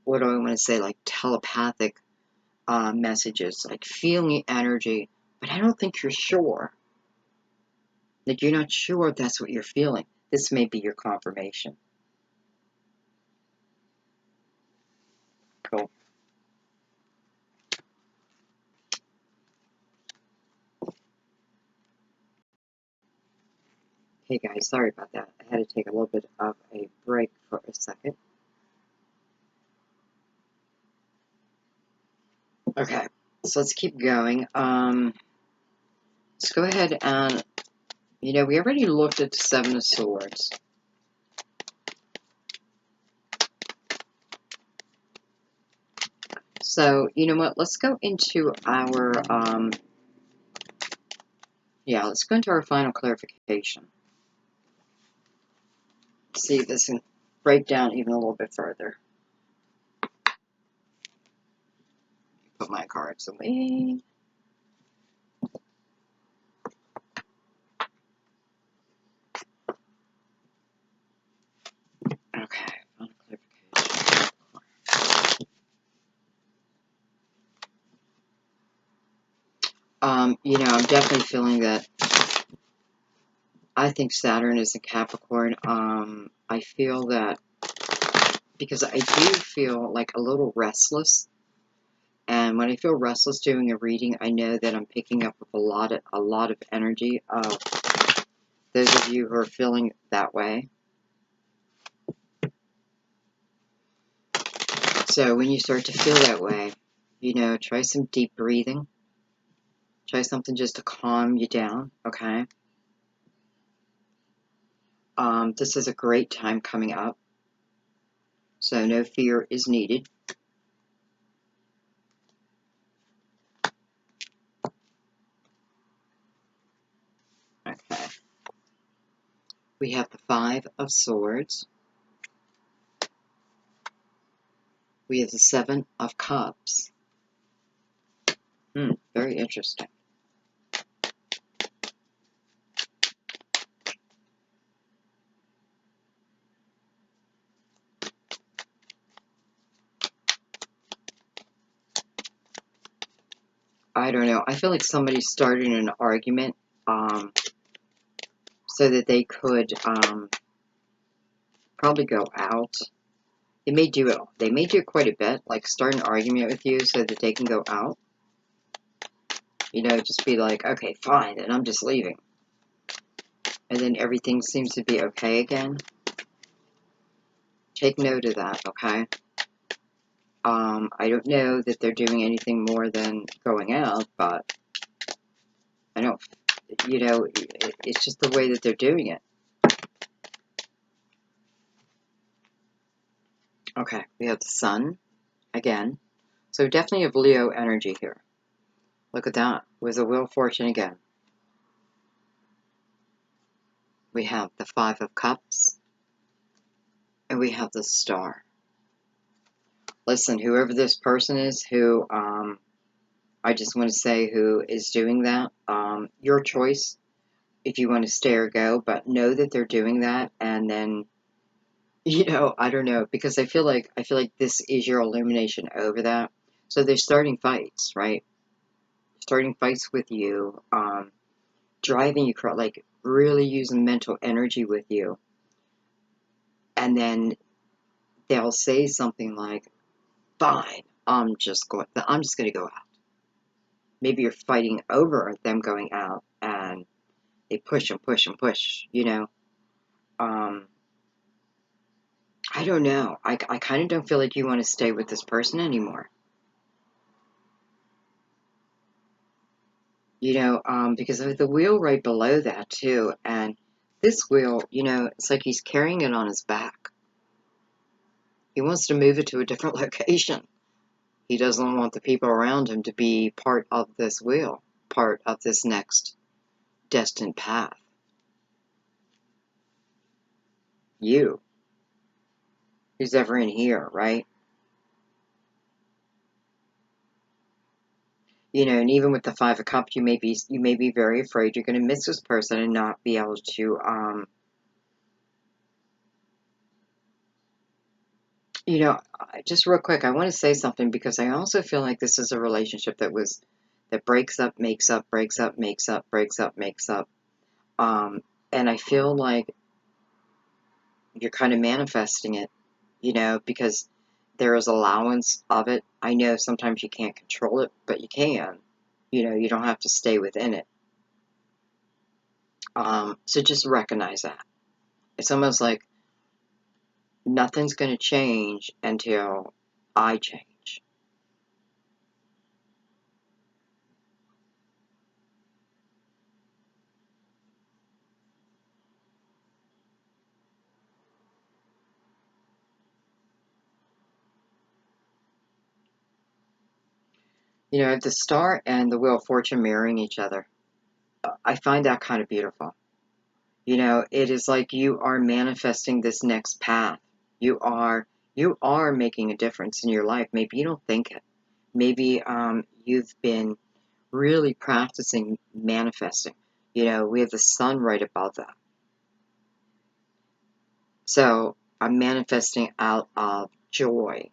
what do I want to say? Like telepathic messages, like feeling the energy, but I don't think you're sure. Like you're not sure if that's what you're feeling. This may be your confirmation. Cool. Hey guys, sorry about that. I had to take a little bit of a break for a second. Okay, so let's keep going. Let's go ahead and, you know, we already looked at the Seven of Swords. So, you know what, let's go into our, let's go into our final clarification. See if this can break down even a little bit further. Put my cards away. Okay, final clarification. You know, I'm definitely feeling that I think Saturn is a Capricorn. I feel that because I do feel like a little restless. And when I feel restless doing a reading, I know that I'm picking up with a lot of energy of those of you who are feeling that way. So when you start to feel that way, you know, try some deep breathing. Try something just to calm you down, okay? This is a great time coming up, so no fear is needed. Okay. We have the Five of Swords. We have the Seven of Cups. Very interesting. I don't know. I feel like somebody started an argument so that they could probably go out. They may do it. They may do quite a bit, like start an argument with you so that they can go out. You know, just be like, okay, fine, and I'm just leaving. And then everything seems to be okay again. Take note of that, okay? I don't know that they're doing anything more than going out, but I don't, you know, it's just the way that they're doing it. Okay, we have the Sun again. So definitely have Leo energy here. Look at that, with the Wheel of Fortune again. We have the Five of Cups, and we have the Star. Listen, whoever this person is who, I just want to say who is doing that, your choice if you want to stay or go, but know that they're doing that, and then, you know, I don't know, because I feel like this is your illumination over that. So they're starting fights, right? Starting fights with you, driving you, like really using mental energy with you, and then they'll say something like, "Fine, I'm just going to go out." Maybe you're fighting over them going out, and they push and push and push. You know, I don't know. I kind of don't feel like you want to stay with this person anymore. You know, because of the wheel right below that too, and this wheel, you know, it's like he's carrying it on his back. He wants to move it to a different location. He doesn't want the people around him to be part of this wheel, part of this next destined path. You, who's ever in here, right? You know, and even with the Five of Cups, you may be very afraid you're going to miss this person and not be able to, you know, just real quick, I want to say something because I also feel like this is a relationship that breaks up, makes up, breaks up, makes up, breaks up, makes up. And I feel like you're kind of manifesting it, you know, because there is allowance of it. I know sometimes you can't control it, but you can. You know, you don't have to stay within it. So just recognize that. It's almost like nothing's going to change until I change. You know, the star and the Wheel of Fortune mirroring each other. I find that kind of beautiful. You know, it is like you are manifesting this next path. You are making a difference in your life. Maybe you don't think it. Maybe you've been really practicing manifesting. You know, we have the sun right above that. So I'm manifesting out of joy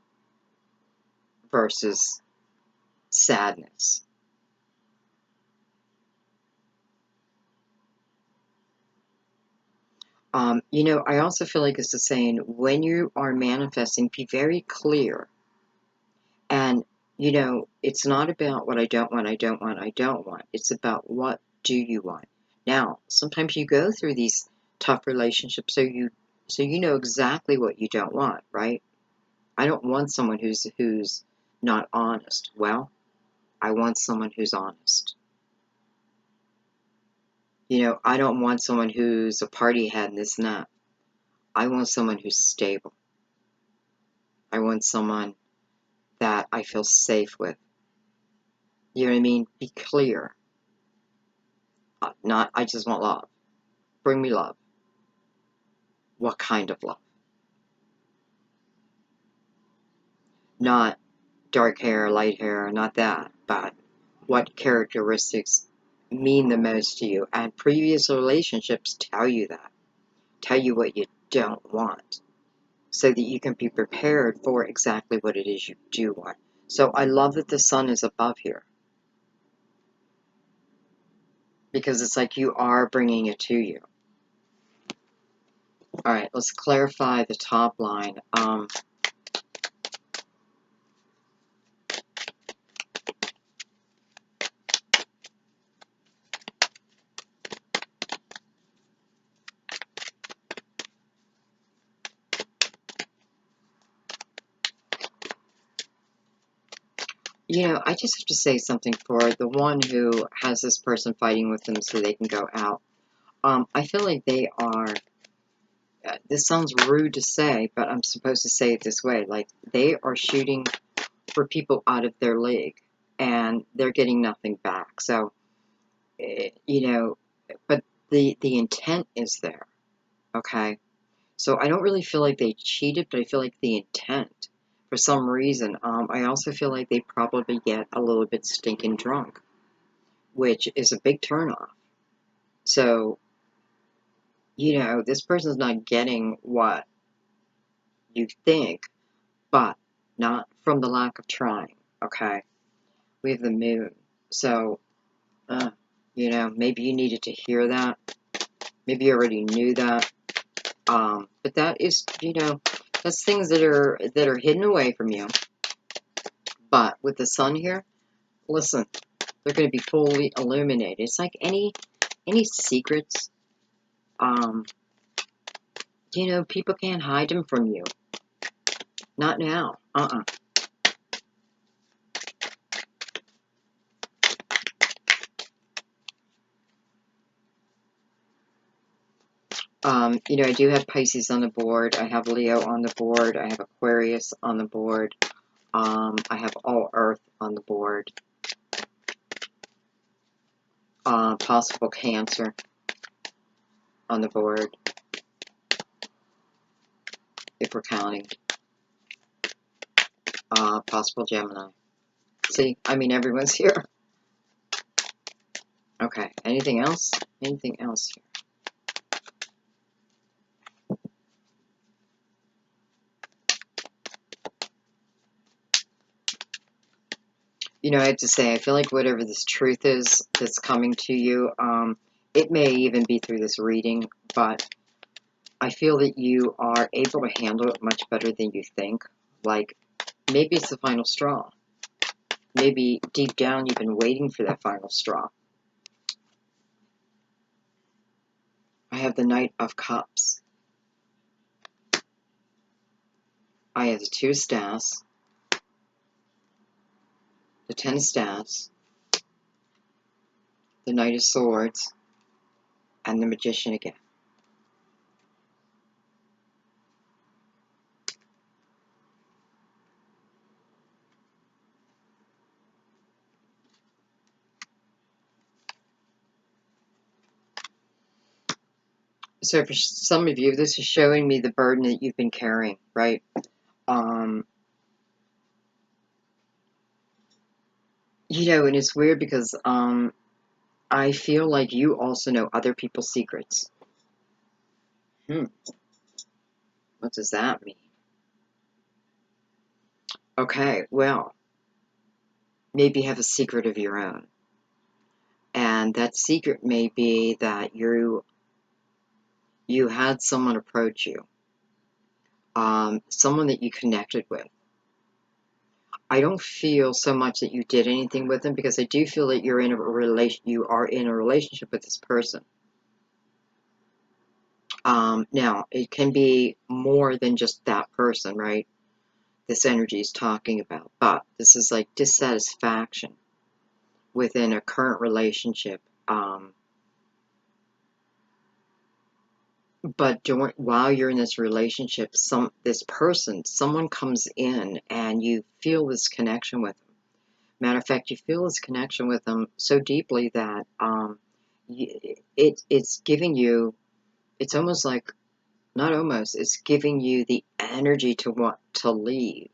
versus sadness. You know, I also feel like it's the saying, when you are manifesting, be very clear. And, you know, it's not about what I don't want, I don't want, I don't want. It's about what do you want. Now, sometimes you go through these tough relationships so you know exactly what you don't want, right? I don't want someone who's not honest. Well, I want someone who's honest. You know, I don't want someone who's a party head and this and that. I want someone who's stable. I want someone that I feel safe with. You know what I mean? Be clear. Not, I just want love. Bring me love. What kind of love? Not dark hair, light hair, not that. But what characteristics mean the most to you? And previous relationships tell you that. Tell you what you don't want. So that you can be prepared for exactly what it is you do want. So I love that the sun is above here. Because it's like you are bringing it to you. All right, let's clarify the top line. You know, I just have to say something for the one who has this person fighting with them so they can go out. I feel like they are, this sounds rude to say, but I'm supposed to say it this way, like they are shooting for people out of their league and they're getting nothing back. So, you know, but the intent is there, okay? So I don't really feel like they cheated, but I feel like the intent, for some reason, I also feel like they probably get a little bit stinking drunk, which is a big turnoff. So, you know, this person's not getting what you think, but not from the lack of trying, okay? We have the moon. So, you know, maybe you needed to hear that. Maybe you already knew that. But that is, you know, that's things that are hidden away from you. But with the sun here, listen, they're going to be fully illuminated. It's like any secrets, you know, people can't hide them from you. Not now. You know, I do have Pisces on the board. I have Leo on the board. I have Aquarius on the board. I have all Earth on the board. Possible Cancer on the board, if we're counting. Possible Gemini. See, I mean, everyone's here. Okay, anything else? Anything else here? You know, I have to say, I feel like whatever this truth is that's coming to you, it may even be through this reading, but I feel that you are able to handle it much better than you think. Like, maybe it's the final straw. Maybe deep down you've been waiting for that final straw. I have the Knight of Cups. I have the Two of Staffs, the Ten of Staffs, the Knight of Swords, and the Magician again. So for some of you, this is showing me the burden that you've been carrying, right? You know, and it's weird because I feel like you also know other people's secrets. What does that mean? Okay, well, maybe you have a secret of your own. And that secret may be that you had someone approach you. Someone that you connected with. I don't feel so much that you did anything with them because I do feel that you are in a relationship with this person. Now, it can be more than just that person, right? This energy is talking about, but this is like dissatisfaction within a current relationship. But while you're in this relationship, someone comes in and you feel this connection with them. Matter of fact, you feel this connection with them so deeply that it's giving you, it's almost like, not almost, it's giving you the energy to want to leave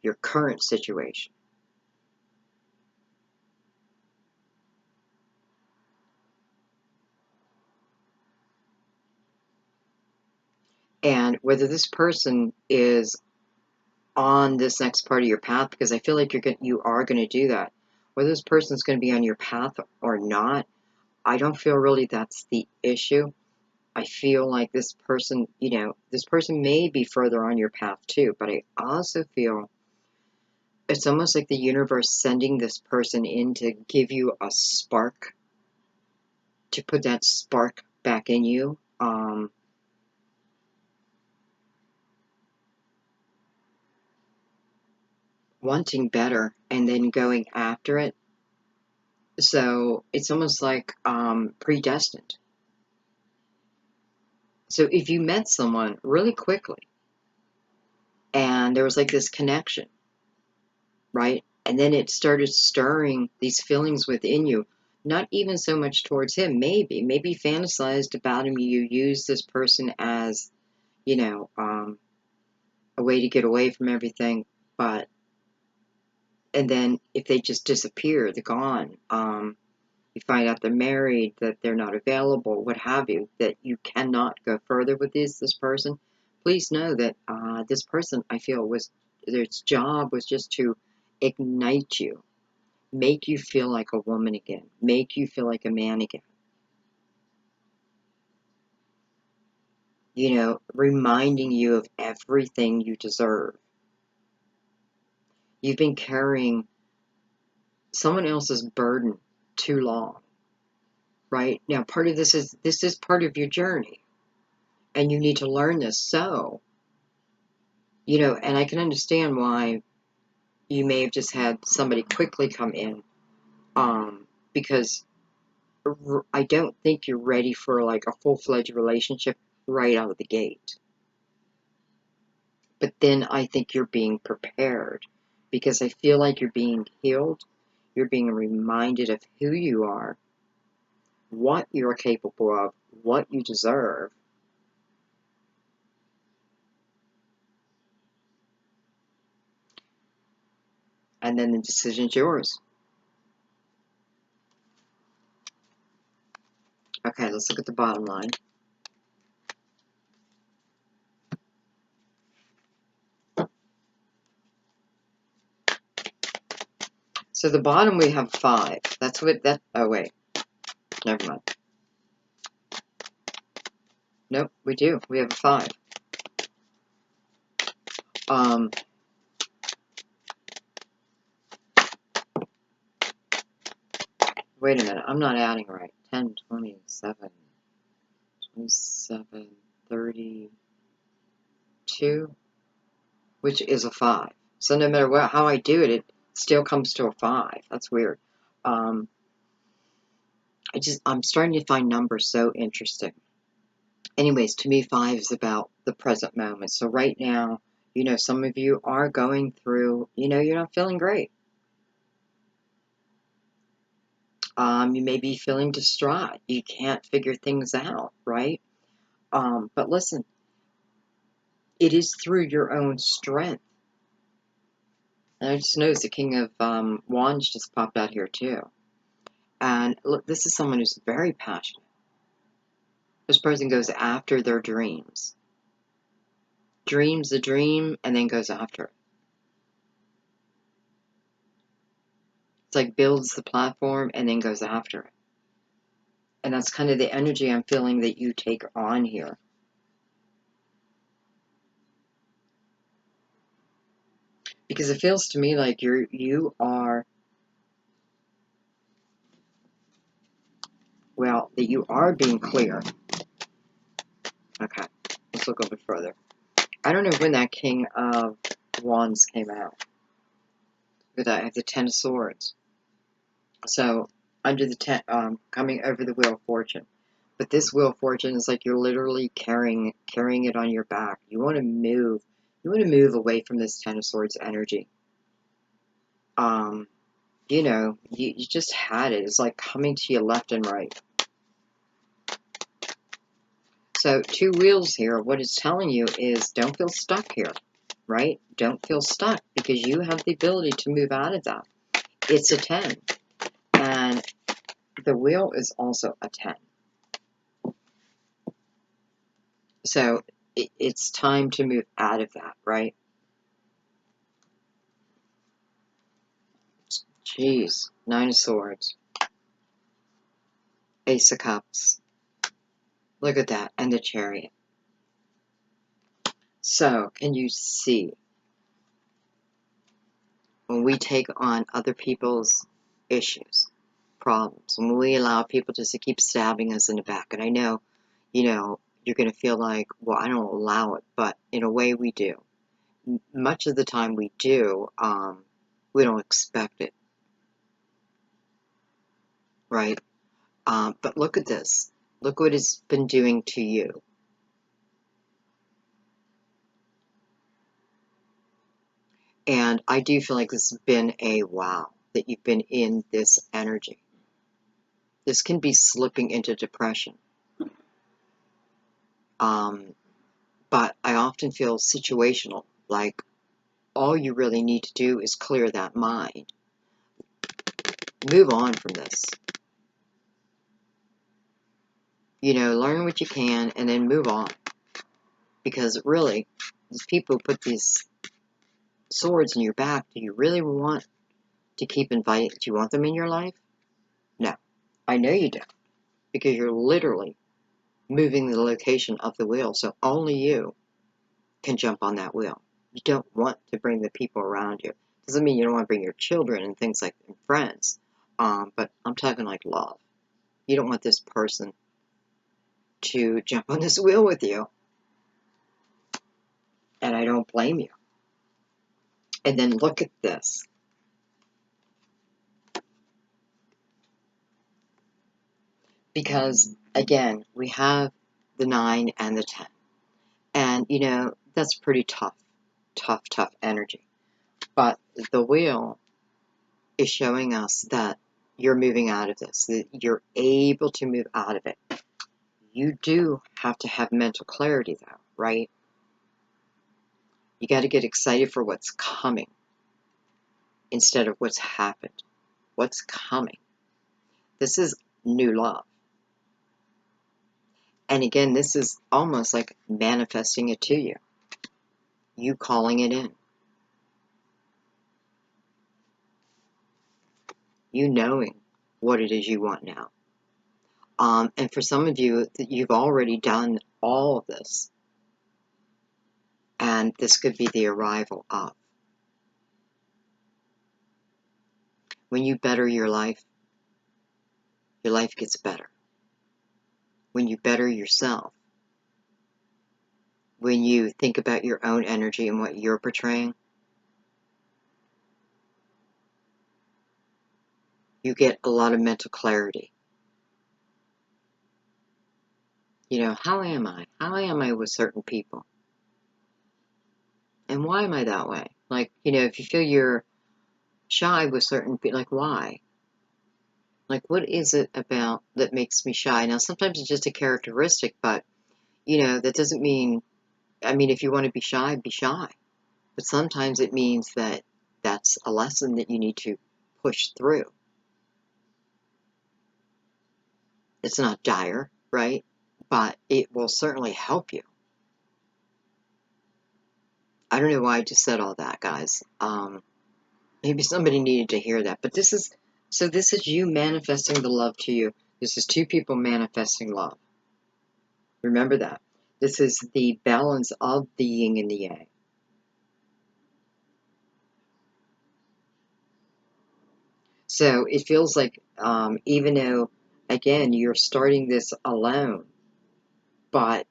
your current situation. And whether this person is on this next part of your path, because I feel like you are going to do that. Whether this person's going to be on your path or not, I don't feel really that's the issue. I feel like this person, this person may be further on your path too, but I also feel it's almost like the universe sending this person in to give you a spark, to put that spark back in you. Wanting better and then going after it. So it's almost like predestined. So if you met someone really quickly and there was like this connection, right? And then it started stirring these feelings within you, not even so much towards him, maybe fantasized about him. You use this person as, you know, um, a way to get away from everything. But, and then if they just disappear, they're gone. You find out they're married, that they're not available, what have you, that you cannot go further with this person, please know that this person, I feel, its job was just to ignite you, make you feel like a woman again, make you feel like a man again. Reminding you of everything you deserve. You've been carrying someone else's burden too long, right? Now, part of this is part of your journey, and you need to learn this. So, and I can understand why you may have just had somebody quickly come in, because I don't think you're ready for like a full-fledged relationship right out of the gate. But then I think you're being prepared, because I feel like you're being healed, you're being reminded of who you are, what you're capable of, what you deserve. And then the decision's yours. Okay, let's look at the bottom line. So the bottom we have 5. Oh wait, never mind. Nope, we do. We have a 5. Wait a minute, I'm not adding right. 10, 27, 27, 32, which is a 5. So no matter how I do it, it still comes to a 5. That's weird. I'm starting to find numbers so interesting. Anyways, to me, 5 is about the present moment. So right now, some of you are going through, you're not feeling great. You may be feeling distraught. You can't figure things out, right? But listen, it is through your own strength. And I just noticed the King of Wands just popped out here too. And look, this is someone who's very passionate. This person goes after their dreams. Dreams the dream and then goes after it. It's like builds the platform and then goes after it. And that's kind of the energy I'm feeling that you take on here. Because it feels to me like you are, well, that you are being clear. Okay, let's look a bit further. I don't know when that King of Wands came out. But I have the 10 of Swords. So, under the 10, coming over the Wheel of Fortune. But this Wheel of Fortune is like you're literally carrying it on your back. You want to move. You want to move away from this Ten of Swords energy. You know, you just had it. It's like coming to you left and right. So 2 wheels here, what it's telling you is don't feel stuck here, right? Don't feel stuck because you have the ability to move out of that. It's a 10. And the wheel is also a 10. So it's time to move out of that, right? Jeez. 9 of Swords. Ace of Cups. Look at that. And the Chariot. So, can you see? When we take on other people's issues, problems, when we allow people just to keep stabbing us in the back, and I know, you know, you're going to feel like, well, I don't allow it, but in a way we do. Much of the time we do, we don't expect it, right? But look at this. Look what it's been doing to you. And I do feel like this has been a wow, that you've been in this energy. This can be slipping into depression. But I often feel situational, like all you really need to do is clear that mind. Move on from this. You know, learn what you can and then move on. Because really, these people put these swords in your back. Do you really want to keep inviting? Do you want them in your life? No. I know you don't. Because you're literally moving the location of the wheel. So only you can jump on that wheel. You don't want to bring the people around you. Doesn't mean you don't want to bring your children and things like and friends. But I'm talking like love. You don't want this person to jump on this wheel with you. And I don't blame you. And then look at this. Because, again, we have the 9 and the 10. And, you know, that's pretty tough. Tough energy. But the wheel is showing us that you're moving out of this. That you're able to move out of it. You do have to have mental clarity, though, right? You got to get excited for what's coming instead of what's happened. What's coming? This is new love. And again, this is almost like manifesting it to you. You calling it in. You knowing what it is you want now. And for some of you, you've already done all of this. And this could be the arrival of. When you better your life gets better. When you better yourself, when you think about your own energy and what you're portraying, you get a lot of mental clarity. You know, how am I? How am I with certain people? And why am I that way? Like, you know, if you feel you're shy with certain people, like, why? Like, what is it about that makes me shy? Now, sometimes it's just a characteristic, but, you know, that doesn't mean, I mean, if you want to be shy, be shy. But sometimes it means that that's a lesson that you need to push through. It's not dire, right? But it will certainly help you. I don't know why I just said all that, guys. Maybe somebody needed to hear that. But this is you manifesting the love to you. This is 2 people manifesting love. Remember that. This is the balance of the yin and the yang. So it feels like, even though, again, you're starting this alone, but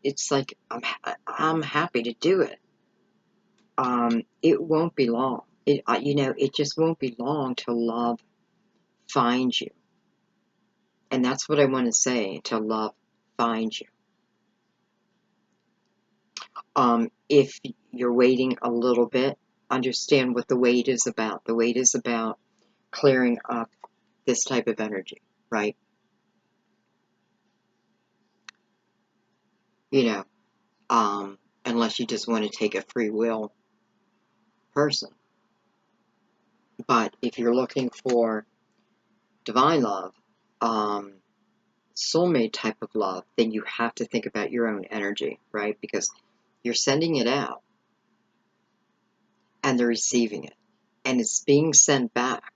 it's like, I'm happy to do it. It won't be long. You know, it just won't be long till love finds you. And that's what I want to say, to love find you. If you're waiting a little bit, understand what the wait is about. The wait is about clearing up this type of energy, right? You know, unless you just want to take a free will person. But if you're looking for divine love, soulmate type of love, then you have to think about your own energy, right? Because you're sending it out and they're receiving it and it's being sent back.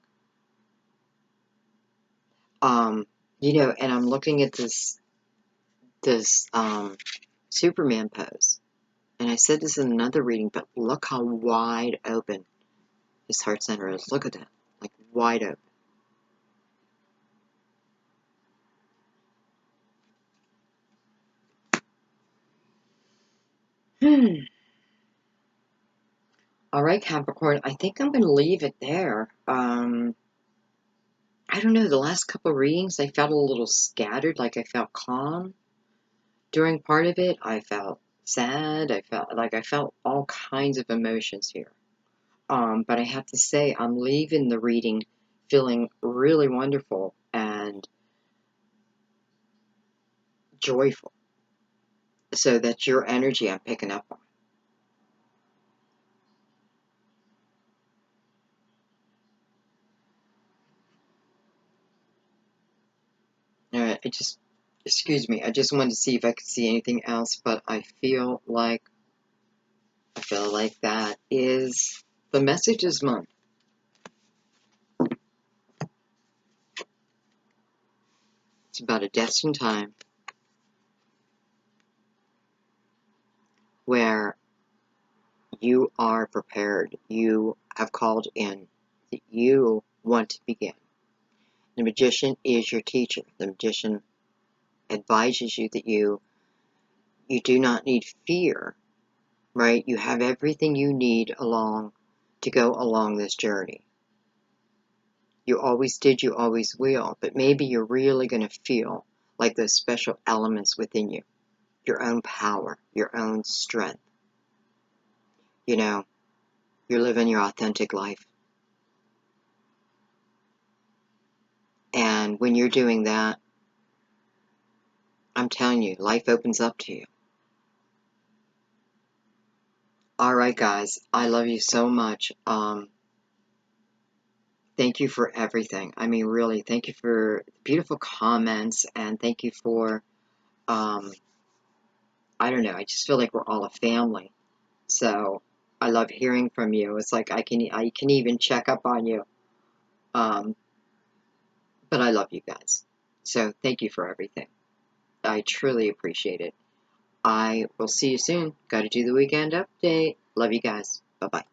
You know, and I'm looking at this Superman pose. And I said this in another reading, but look how wide open his heart center is. Look at that. Like wide open. All right, Capricorn, I think I'm going to leave it there. I don't know, the last couple of readings, I felt a little scattered, like I felt calm during part of it. I felt sad. I felt all kinds of emotions here. But I have to say, I'm leaving the reading feeling really wonderful and joyful. So that's your energy I'm picking up on. All right, excuse me, I just wanted to see if I could see anything else, but I feel like that is the message this month. It's about a destined time where you are prepared. You have called in that you want to begin. The magician is your teacher. The magician advises you that you do not need fear, right? You have everything you need to go along this journey. You always did, you always will, but maybe you're really going to feel like those special elements within you, your own power, your own strength. You know, you're living your authentic life. And when you're doing that, I'm telling you, life opens up to you. All right, guys, I love you so much. Thank you for everything. I mean, really, thank you for beautiful comments, and thank you for, I don't know, I just feel like we're all a family. So I love hearing from you. It's like I can even check up on you. Um, but I love you guys. So thank you for everything. I truly appreciate it. I will see you soon. Got to do the weekend update. Love you guys. Bye bye.